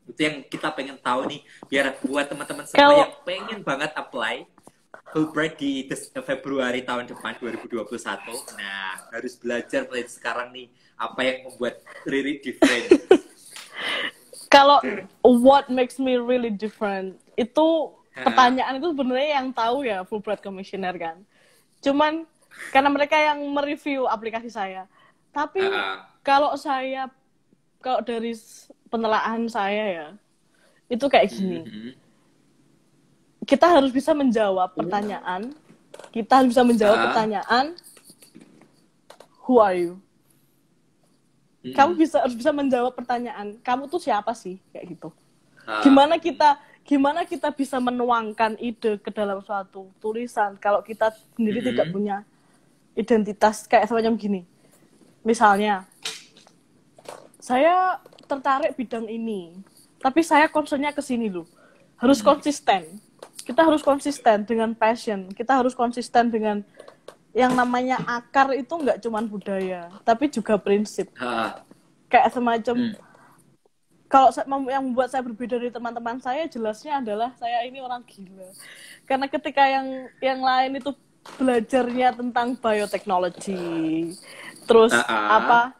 Itu yang kita pengen tahu nih, biar buat teman-teman semua yang pengen banget apply, Fulbright di Februari tahun depan 2021. Nah, harus belajar mulai sekarang nih apa yang membuat Riri different. Kalau what makes me really different itu pertanyaan itu sebenarnya yang tahu ya Fulbright Commissioner kan. Cuman karena mereka yang mereview aplikasi saya. Tapi kalau dari penelaahan saya ya, itu kayak gini. Kita harus bisa menjawab pertanyaan. Who are you? Kamu harus bisa menjawab pertanyaan. Kamu tuh siapa sih? Kayak gitu. Gimana kita bisa menuangkan ide ke dalam suatu tulisan kalau kita sendiri tidak punya identitas kayak semacam gini. Misalnya, saya tertarik bidang ini, tapi saya concernnya ke sini loh. Harus konsisten. Kita harus konsisten dengan passion. Kita harus konsisten dengan yang namanya akar itu nggak cuma budaya, tapi juga prinsip. Kayak semacam, kalau yang membuat saya berbeda dari teman-teman saya, jelasnya adalah saya ini orang gila. Karena ketika yang lain itu belajarnya tentang bioteknologi, terus apa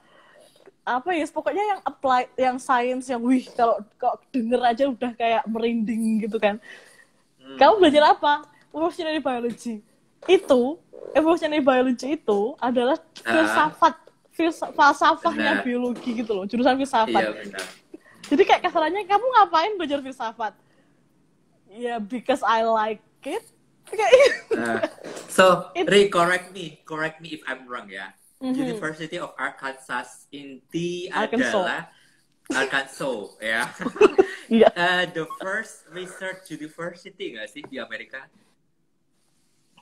ya, pokoknya yang applied, yang science, yang kalau denger aja udah kayak merinding gitu kan. Kamu belajar apa? Evolutionary biology. Evolutionary biology itu adalah falsafahnya biologi gitu loh, jurusan filsafat. Iya, benar. Jadi kayak kasarannya, kamu ngapain belajar filsafat? Ya, because I like it. So, Ray, correct me if I'm wrong ya. University of Arkansas inti adalah Arkansas ya. The first research university nggak sih di Amerika?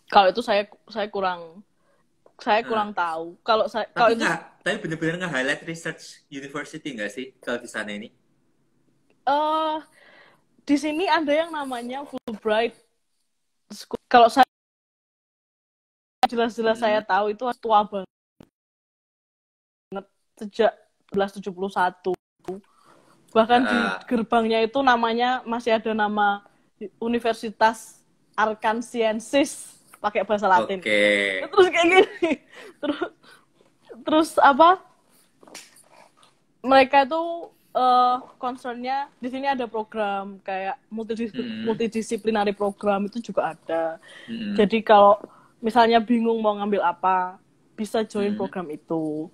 Kalau itu saya kurang tahu. Tapi benar-benar nge-highlight research university nggak sih kalau di sana ini? Di sini ada yang namanya Fulbright School. Kalau saya jelas-jelas saya tahu itu tua banget, sejak 1971. Bahkan di gerbangnya itu namanya masih ada nama Universitas Arkansas pakai bahasa Latin. Terus kayak gini. Terus apa? Mereka itu concernnya di sini ada program kayak multidisiplinary program itu juga ada. Jadi kalau misalnya bingung mau ngambil apa, bisa join program itu.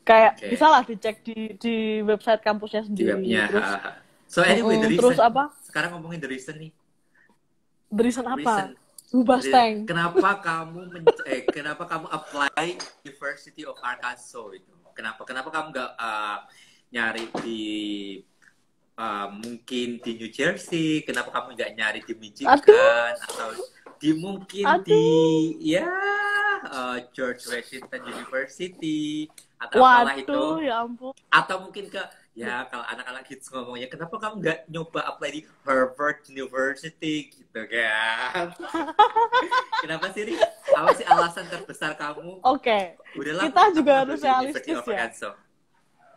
Kayak bisa lah dicek di website kampusnya sendiri. Di webnya. So anyway, the reason. Terus apa? Sekarang ngomongin the reason nih. The reason apa? Bubasteng. Kenapa kamu apply University of Arkansas itu? Kenapa kamu nggak nyari di mungkin di New Jersey? Kenapa kamu nggak nyari di Michigan? Atau di George Washington University atau apalah itu? Ya ampun. Atau mungkin kalau anak-anak kids ngomongnya, kenapa kamu nggak nyoba apply di Harvard University gitu kan? Kenapa sih, Ri? Apa sih alasan terbesar kamu? Oke. Kita juga harus realistis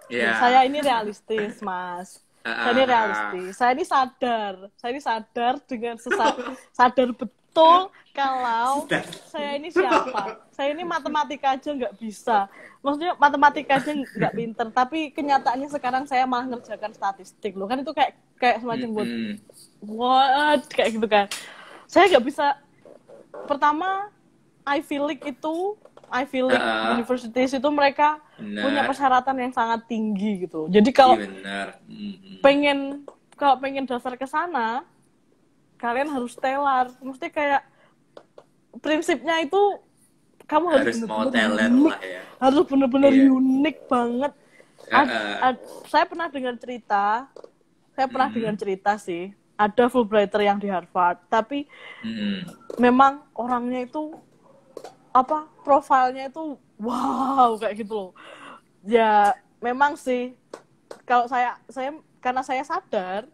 ya. Saya ini realistis, Mas. Saya ini realistis. Saya ini sadar dengan sadar betul kalau saya ini siapa. Saya ini matematika aja nggak bisa. Maksudnya matematika aja nggak pinter. Tapi kenyataannya sekarang saya malah ngerjakan statistik loh. Kan itu kayak semacam what kayak gitu kan. Saya nggak bisa. Pertama, I feel like universities itu mereka punya persyaratan yang sangat tinggi gitu. Jadi kalau pengen daftar ke sana, kalian harus stellar. Mesti kayak prinsipnya itu kamu harus benar-benar unik banget. Saya pernah dengar cerita sih, ada Fulbrighter yang di Harvard, tapi memang orangnya itu profilnya itu wow kayak gitu loh. Ya memang sih, kalau saya karena saya sadar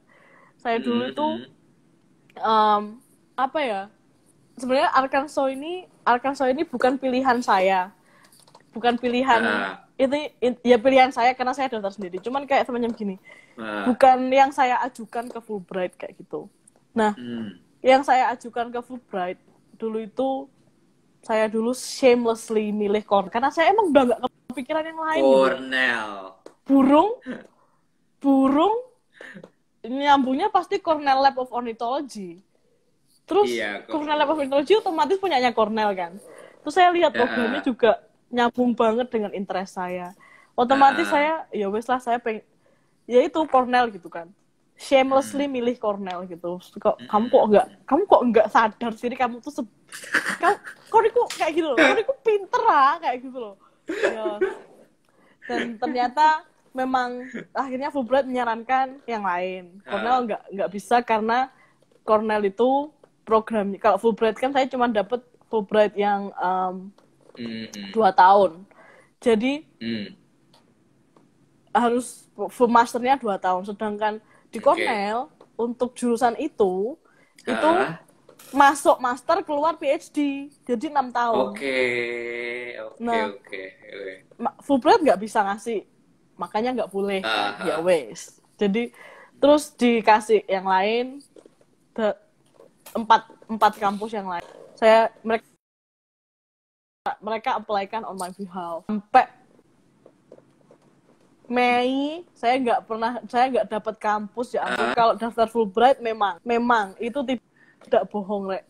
saya dulu itu sebenarnya Arkansas ini bukan pilihan saya, bukan pilihan pilihan saya karena saya daftar sendiri. Cuman kayak semacam gini, bukan yang saya ajukan ke Fulbright kayak gitu. Nah, yang saya ajukan ke Fulbright dulu itu saya dulu shamelessly milih Cornell karena saya emang udah nggak kepikiran yang lain gitu. Cornell. Burung nyambungnya pasti Cornell Lab of Ornithology. Terus Iya, Cornell Lab of Ornithology otomatis punyanya Cornell kan. Terus saya lihat programnya juga nyambung banget dengan interest saya. Otomatis saya ya wes lah, saya pengen ya itu Cornell gitu kan. Shamelessly milih Cornell gitu. Kamu kok enggak sadar sih kamu tuh kok kayak gitu loh. Kok pinter kayak gitu loh. Ya. Dan ternyata memang akhirnya Fulbright menyarankan yang lain. Cornell nggak bisa karena Cornell itu programnya. Kalau Fulbright kan saya cuma dapat Fulbright yang 2 tahun. Jadi harus masternya 2 tahun. Sedangkan di Cornell untuk jurusan itu masuk master keluar PhD. Jadi 6 tahun. Fulbright nggak bisa ngasih, makanya nggak boleh. Ya wes. Jadi terus dikasih yang lain, empat kampus yang lain. Mereka apply-kan on my behalf. Sampai Mei saya nggak dapat kampus ya. Kalau daftar Fulbright memang itu tidak bohong, Rek.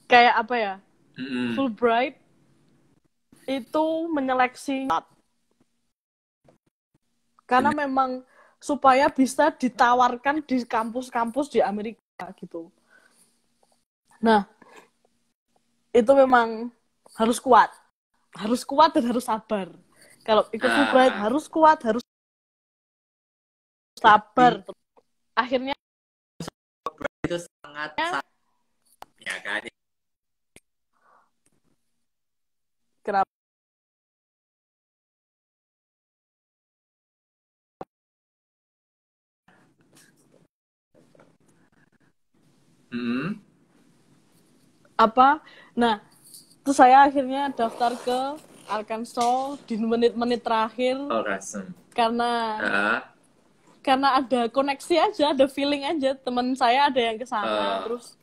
Kayak apa ya? Fulbright itu menyeleksi karena memang supaya bisa ditawarkan di kampus-kampus di Amerika gitu. Nah, itu memang harus kuat dan harus sabar. Kalau ikut Fulbright harus kuat, harus sabar. Akhirnya itu sangat ya kan. Kenapa? Apa? Nah, terus saya akhirnya daftar ke Arkansas di menit-menit terakhir. Karena ada koneksi aja, ada feeling aja. Teman saya ada yang kesana, terus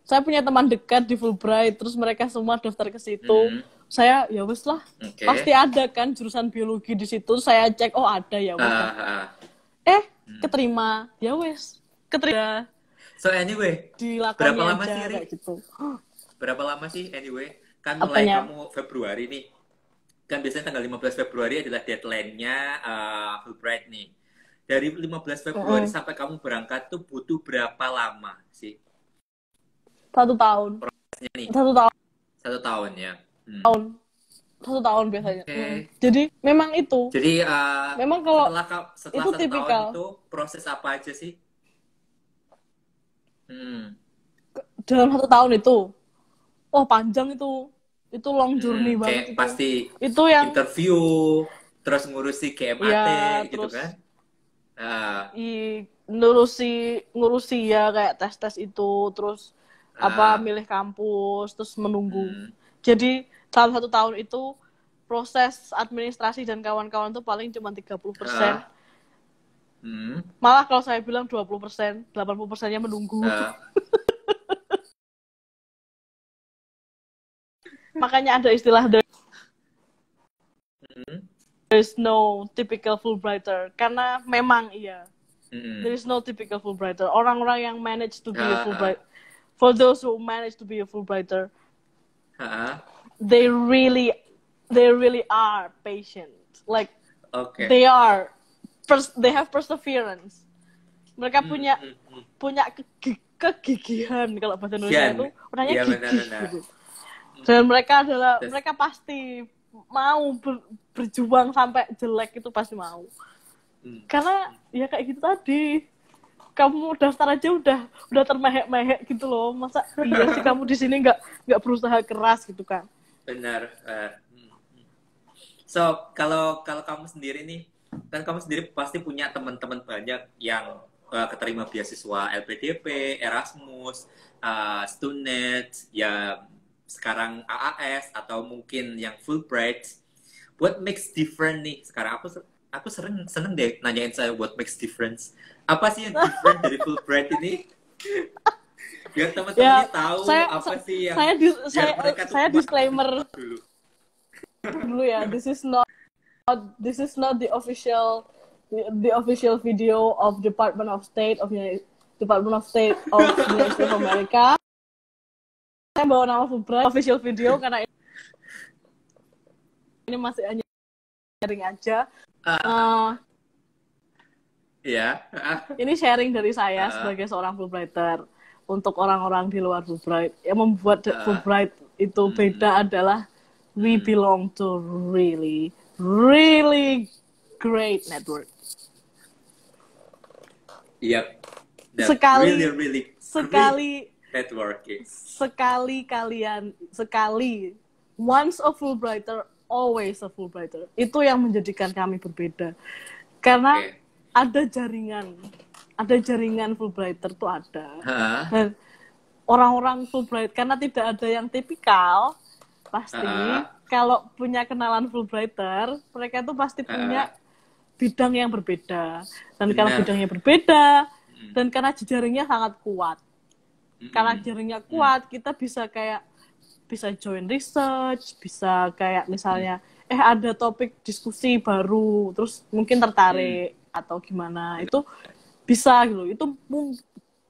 saya punya teman dekat di Fulbright, terus mereka semua daftar ke situ. Saya ya wes lah, pasti ada kan jurusan biologi di situ. Saya cek, oh ada ya wes. Keterima, ya wes, keterima. So anyway, berapa lama sih, Ri? Gitu. Berapa lama sih anyway? Kan mulai kamu Februari nih. Kan biasanya tanggal 15 Februari adalah deadline-nya Fulbright nih. Dari 15 Februari sampai kamu berangkat tuh butuh berapa lama sih? 1 tahun. Prosesnya nih. 1 tahun. 1 tahun ya. 1 tahun biasanya. Jadi memang itu. Jadi memang kalau setelah itu 1 tipikal. tahun itu proses apa aja sih? Dalam 1 tahun itu, panjang itu long journey banget. Kayak pasti itu yang interview, terus ngurusi GMAT ya, gitu kan? Ngurusi ya kayak tes itu, terus milih kampus, terus menunggu. Jadi dalam 1 tahun itu proses administrasi dan kawan-kawan itu paling cuma 30%. Malah kalau saya bilang 20%, 80%-nya menunggu. Makanya ada istilah there is no typical Fulbrighter. Karena memang iya. There is no typical Fulbrighter. Orang-orang yang manage to be a Fulbrighter, for those who manage to be a Fulbrighter, they really are patient. Like they have perseverance. Mereka punya kegigihan, kalau bahasa Indonesia itu orangnya gigih gitu. Dan mereka pasti mau berjuang sampai jelek itu pasti mau. Karena ya kayak gitu tadi. Kamu daftar aja udah termehek-mehek gitu loh. Masa iya sih kamu di sini nggak berusaha keras gitu kan. Benar. So, kalau kamu sendiri nih, kan kamu sendiri pasti punya teman-teman banyak yang keterima beasiswa LPDP, Erasmus, Student, ya sekarang AAS atau mungkin yang Fulbright. What makes different nih sekarang? Aku seneng deh nanyain saya what makes difference. Apa sih yang different dari Fulbright ini? biar teman-teman tahu apa sih yang saya disclaimer dulu ya. This is not the official video of Department of State of United States of America. Saya bawa nama Fulbright official video karena ini masih hanya sharing aja. Ini sharing dari saya sebagai seorang Fulbrighter. Untuk orang-orang di luar Fulbright, yang membuat Fulbright itu beda adalah we belong to really, really great network. Yep. Sekali networking. Sekali once a Fulbrighter, always a Fulbrighter. Itu yang menjadikan kami berbeda. Karena ada jaringan Fulbrighter tuh ada. Dan orang-orang Fulbright, karena tidak ada yang tipikal, pasti kalau punya kenalan Fulbrighter, mereka tuh pasti punya bidang yang berbeda. Dan karena bidangnya berbeda, dan karena jaringnya sangat kuat. Karena jaringnya kuat, kita bisa join research, bisa kayak misalnya, ada topik diskusi baru, terus mungkin tertarik, atau gimana, itu bisa gitu. Itu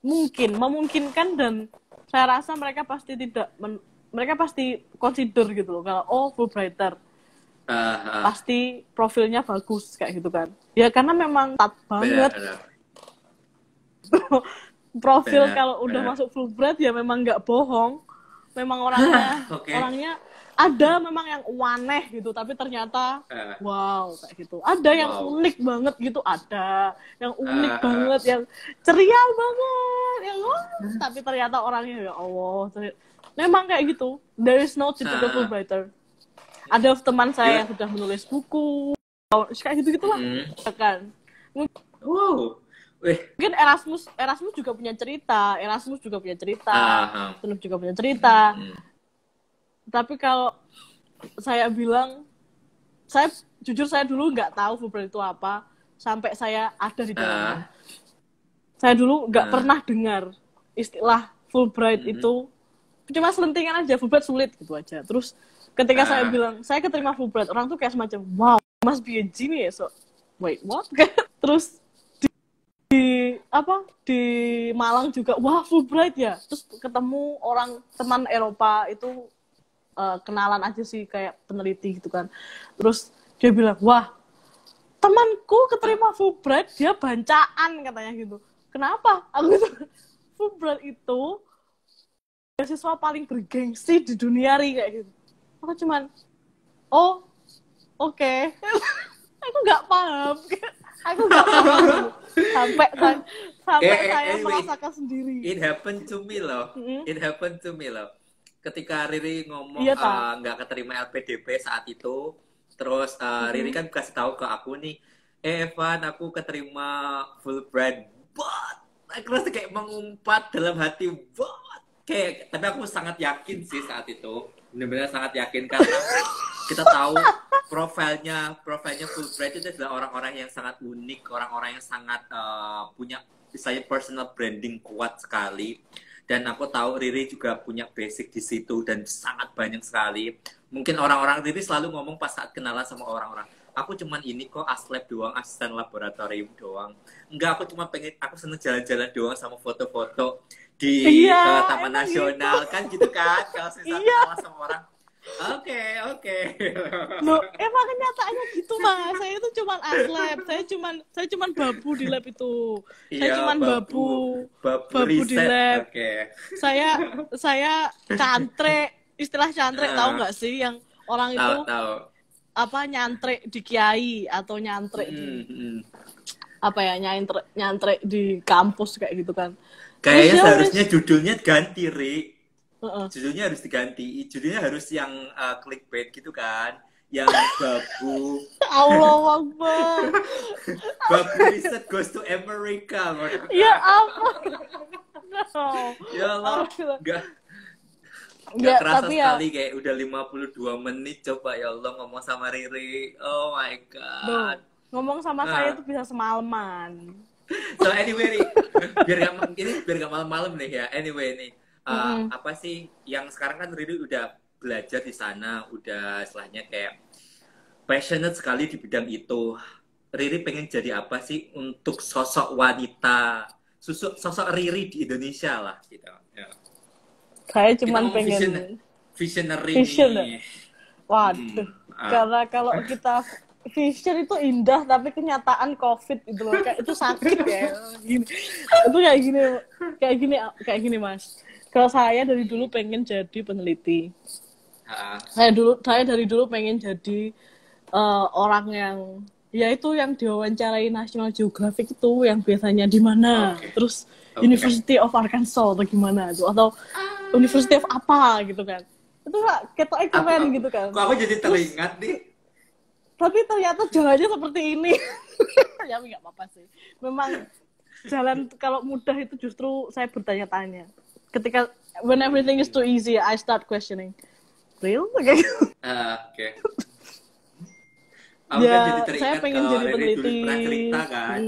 memungkinkan, dan saya rasa mereka pasti mereka pasti consider gitu loh, kalau Fulbrighter pasti profilnya bagus kayak gitu kan. Ya karena memang ketat banget. Profil kalau udah masuk Fulbright ya memang nggak bohong. Memang orangnya ada memang yang aneh gitu, tapi ternyata wow kayak gitu. Ada yang unik banget gitu, ada yang unik banget, yang ceria banget, yang tapi ternyata orangnya ya Allah. Memang kayak gitu. There is no typical Fulbrighter. Ada teman saya yang sudah menulis buku, kayak gitu-gitulah. Kan. Mungkin Erasmus juga punya cerita, Tunuk juga punya cerita. Tapi kalau saya bilang, saya dulu nggak tahu Fulbright itu apa sampai saya ada di dalamnya. Saya dulu nggak pernah dengar istilah Fulbright itu, cuma selentingan aja, Fulbright sulit gitu aja. Terus ketika saya bilang saya keterima Fulbright, orang tuh kayak semacam wow, must be a genius. So, wait, what? Terus di Malang juga, wah Fulbright ya. Terus ketemu teman Eropa itu, kenalan aja sih kayak peneliti gitu kan. Terus dia bilang, wah temanku keterima Fulbright, dia bancaan katanya gitu. Kenapa? Aku gitu, Fulbright itu beasiswa paling bergengsi di dunia kayak gitu. Aku cuman oke. Aku nggak paham. Sampai saya merasakan sendiri. It happened to me loh. Ketika Riri ngomong nggak keterima LPDP saat itu, terus Riri kan kasih tahu ke aku nih, Evan, aku keterima Fulbright. Aku rasa kayak mengumpat dalam hati, tapi aku sangat yakin sih saat itu, benar-benar sangat yakin karena kita tahu profilnya Fulbright itu adalah orang-orang yang sangat unik, orang-orang yang sangat punya misalnya personal branding kuat sekali. Dan aku tahu Riri juga punya basic di situ dan sangat banyak sekali. Mungkin orang-orang Riri selalu ngomong pas saat kenalan sama orang-orang, aku cuman ini kok aslab doang, asisten laboratorium doang. Enggak, aku seneng jalan-jalan doang sama foto-foto di Taman Nasional gitu. Kan gitu kan. Kalau saya kenalan sama orang, Oke. Loh, emang kenyataannya gitu, Mas. Saya itu cuman aslab. Saya cuman babu di lab itu. Saya cuman babu di lab. Saya cantrek, istilah cantrek tahu nggak sih yang orang itu tahu. Nyantrek di kiai atau nyantrek di nyantrek di kampus kayak gitu kan. Kayaknya seharusnya judulnya ganti, Ri. Judulnya harus diganti. Judulnya harus yang clickbait gitu kan. Yang babu. Allah Akbar. Babu riset goes to America. Ya ampun. No. Ya Allah. Nggak kerasa sekali kayak udah 52 menit coba ya Allah ngomong sama Riri. Oh my God. Ngomong sama saya itu bisa semalaman. So anyway nih, biar gak malam-malam nih ya. Anyway nih, apa sih yang sekarang kan Riri udah belajar di sana, udah istilahnya kayak passionate sekali di bidang itu. Riri pengen jadi apa sih untuk sosok wanita, sosok Riri di Indonesia lah gitu. Ya. Saya Kita cuman ngomong pengen visionary vision. nih. Waduh, karena kalau kita vision itu indah, tapi kenyataan COVID itu loh, kayak itu sakit ya. Gini. Itu kayak gini Mas. Kalau saya dari dulu pengen jadi peneliti. Saya dari dulu pengen jadi orang yang ya itu yang diwawancarai National Geographic itu yang biasanya di mana, terus University of Arkansas atau gimana tuh, atau University of apa gitu kan. Itu ketoknya keren gitu kan. Kok aku jadi teringat nih. Tapi ternyata jalannya seperti ini. Ya nggak apa-apa sih. Memang jalan kalau mudah itu justru saya bertanya-tanya. Ketika when everything is too easy, I start questioning. Real? Oke. Ya, saya pengen jadi peneliti. Pernah cerita kan?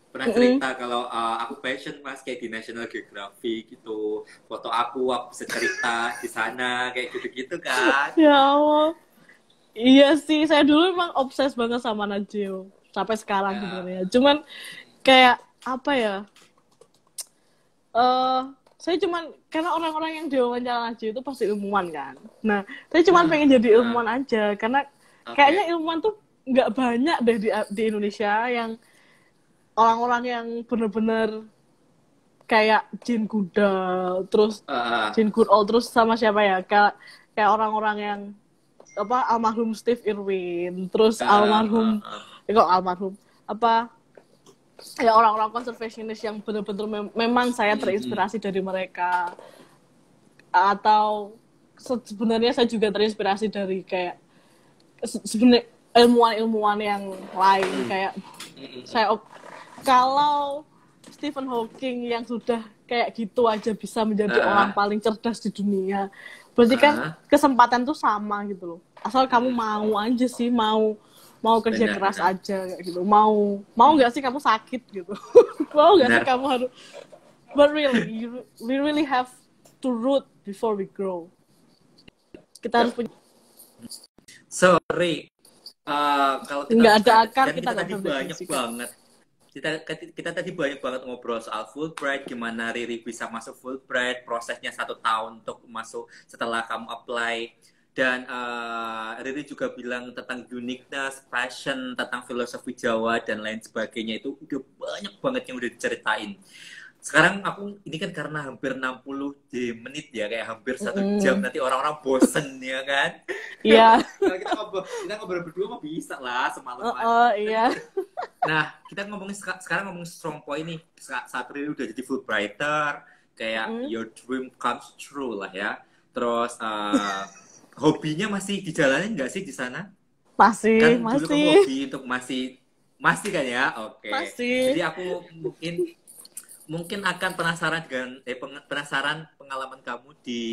Pernah cerita kalau aku passion Mas kayak di National Geographic gitu, foto aku bisa cerita di sana kayak gitu-gitu kan. Ya Allah, iya sih, saya dulu emang obses banget sama Nat Geo sampai sekarang sebenarnya. Cuman kayak apa ya, saya cuman karena orang-orang yang diwawancara Nat Geo itu pasti ilmuwan kan. Nah, saya cuman pengen jadi ilmuwan aja karena kayaknya ilmuwan tuh nggak banyak deh di Indonesia yang orang-orang yang bener-bener kayak Jane Goodall, terus Jane Goodall, terus sama siapa ya, kayak orang-orang yang apa almarhum Steve Irwin, terus almarhum apa ya orang-orang konservasionis yang bener-bener memang saya terinspirasi dari mereka, atau sebenarnya saya juga terinspirasi dari kayak sebenarnya ilmuwan-ilmuwan yang lain kayak saya. Kalau Stephen Hawking yang sudah kayak gitu aja bisa menjadi orang paling cerdas di dunia, berarti kan kesempatan tuh sama gitu loh. Asal kamu mau aja sih, mau kerja keras aja kayak gitu. Mau nggak sih kamu sakit gitu? Mau nggak sih kamu harus? But really, we really have to root before we grow. Kita harus punya. Sorry, kalau nggak ada akar kita tadi banyak banget. Kita tadi banyak banget ngobrol soal Fulbright, gimana Riri bisa masuk Fulbright, prosesnya 1 tahun untuk masuk setelah kamu apply, dan Riri juga bilang tentang uniqueness, passion, tentang filosofi Jawa dan lain sebagainya. Itu udah banyak banget yang udah diceritain. Sekarang aku ini kan karena hampir 60 menit ya, kayak hampir 1 jam, nanti orang-orang bosen ya kan. Iya. Kita ngobrol berdua mah bisa lah semalam. Iya. Nah, kita sekarang ngomongin strong point nih. Saat Riri udah jadi Fulbrighter, kayak your dream comes true lah ya. Terus hobinya masih dijalanin nggak sih di sana? Masih. Dulu kamu hobi untuk masih kan ya? Oke. Masih. Jadi aku mungkin akan penasaran pengalaman kamu di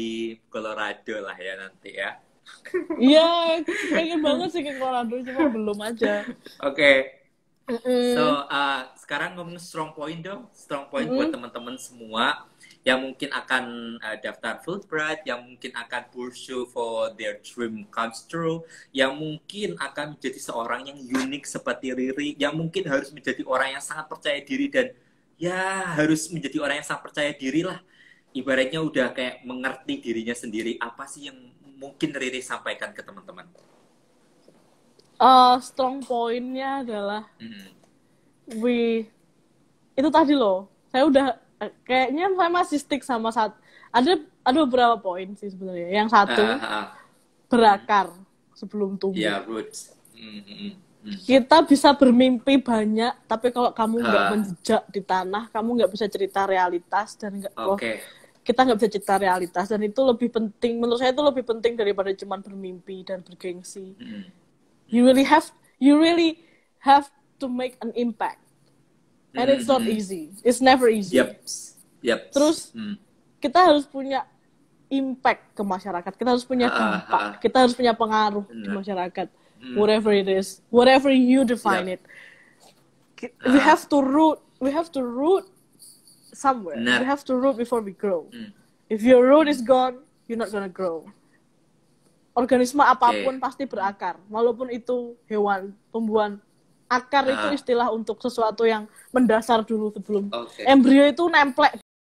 Colorado lah ya nanti ya. Iya, pengen banget sih ke Colorado, cuma belum aja. Oke. So, sekarang ngomong strong point dong. Strong point buat teman-teman semua yang mungkin akan daftar Fulbright, yang mungkin akan pursue for their dream comes true, yang mungkin akan menjadi seorang yang unik seperti Riri, yang mungkin harus menjadi orang yang sangat percaya diri dan ya harus menjadi orang yang sangat percaya diri lah. Ibaratnya udah kayak mengerti dirinya sendiri. Apa sih yang mungkin Riri sampaikan ke teman-teman? Strong point-nya adalah itu tadi loh. Saya udah kayaknya saya masih stick sama ada beberapa poin sih sebenarnya. Yang satu berakar sebelum tumbuh. Ya, roots. Kita bisa bermimpi banyak, tapi kalau kamu nggak menjejak di tanah, kamu nggak bisa cerita realitas dan kita nggak bisa cerita realitas, dan itu lebih penting menurut saya, itu lebih penting daripada cuma bermimpi dan bergengsi. You really have to make an impact, and it's not easy. It's never easy. Yep. Terus kita harus punya impact ke masyarakat, kita harus punya dampak, kita harus punya pengaruh di masyarakat. Whatever it is, whatever you define it. We have to root somewhere. Benar. We have to root before we grow. If your root is gone, you're not gonna grow. Organisme apapun pasti berakar, walaupun itu hewan, tumbuhan. Akar itu istilah untuk sesuatu yang mendasar dulu sebelum embrio itu nemplek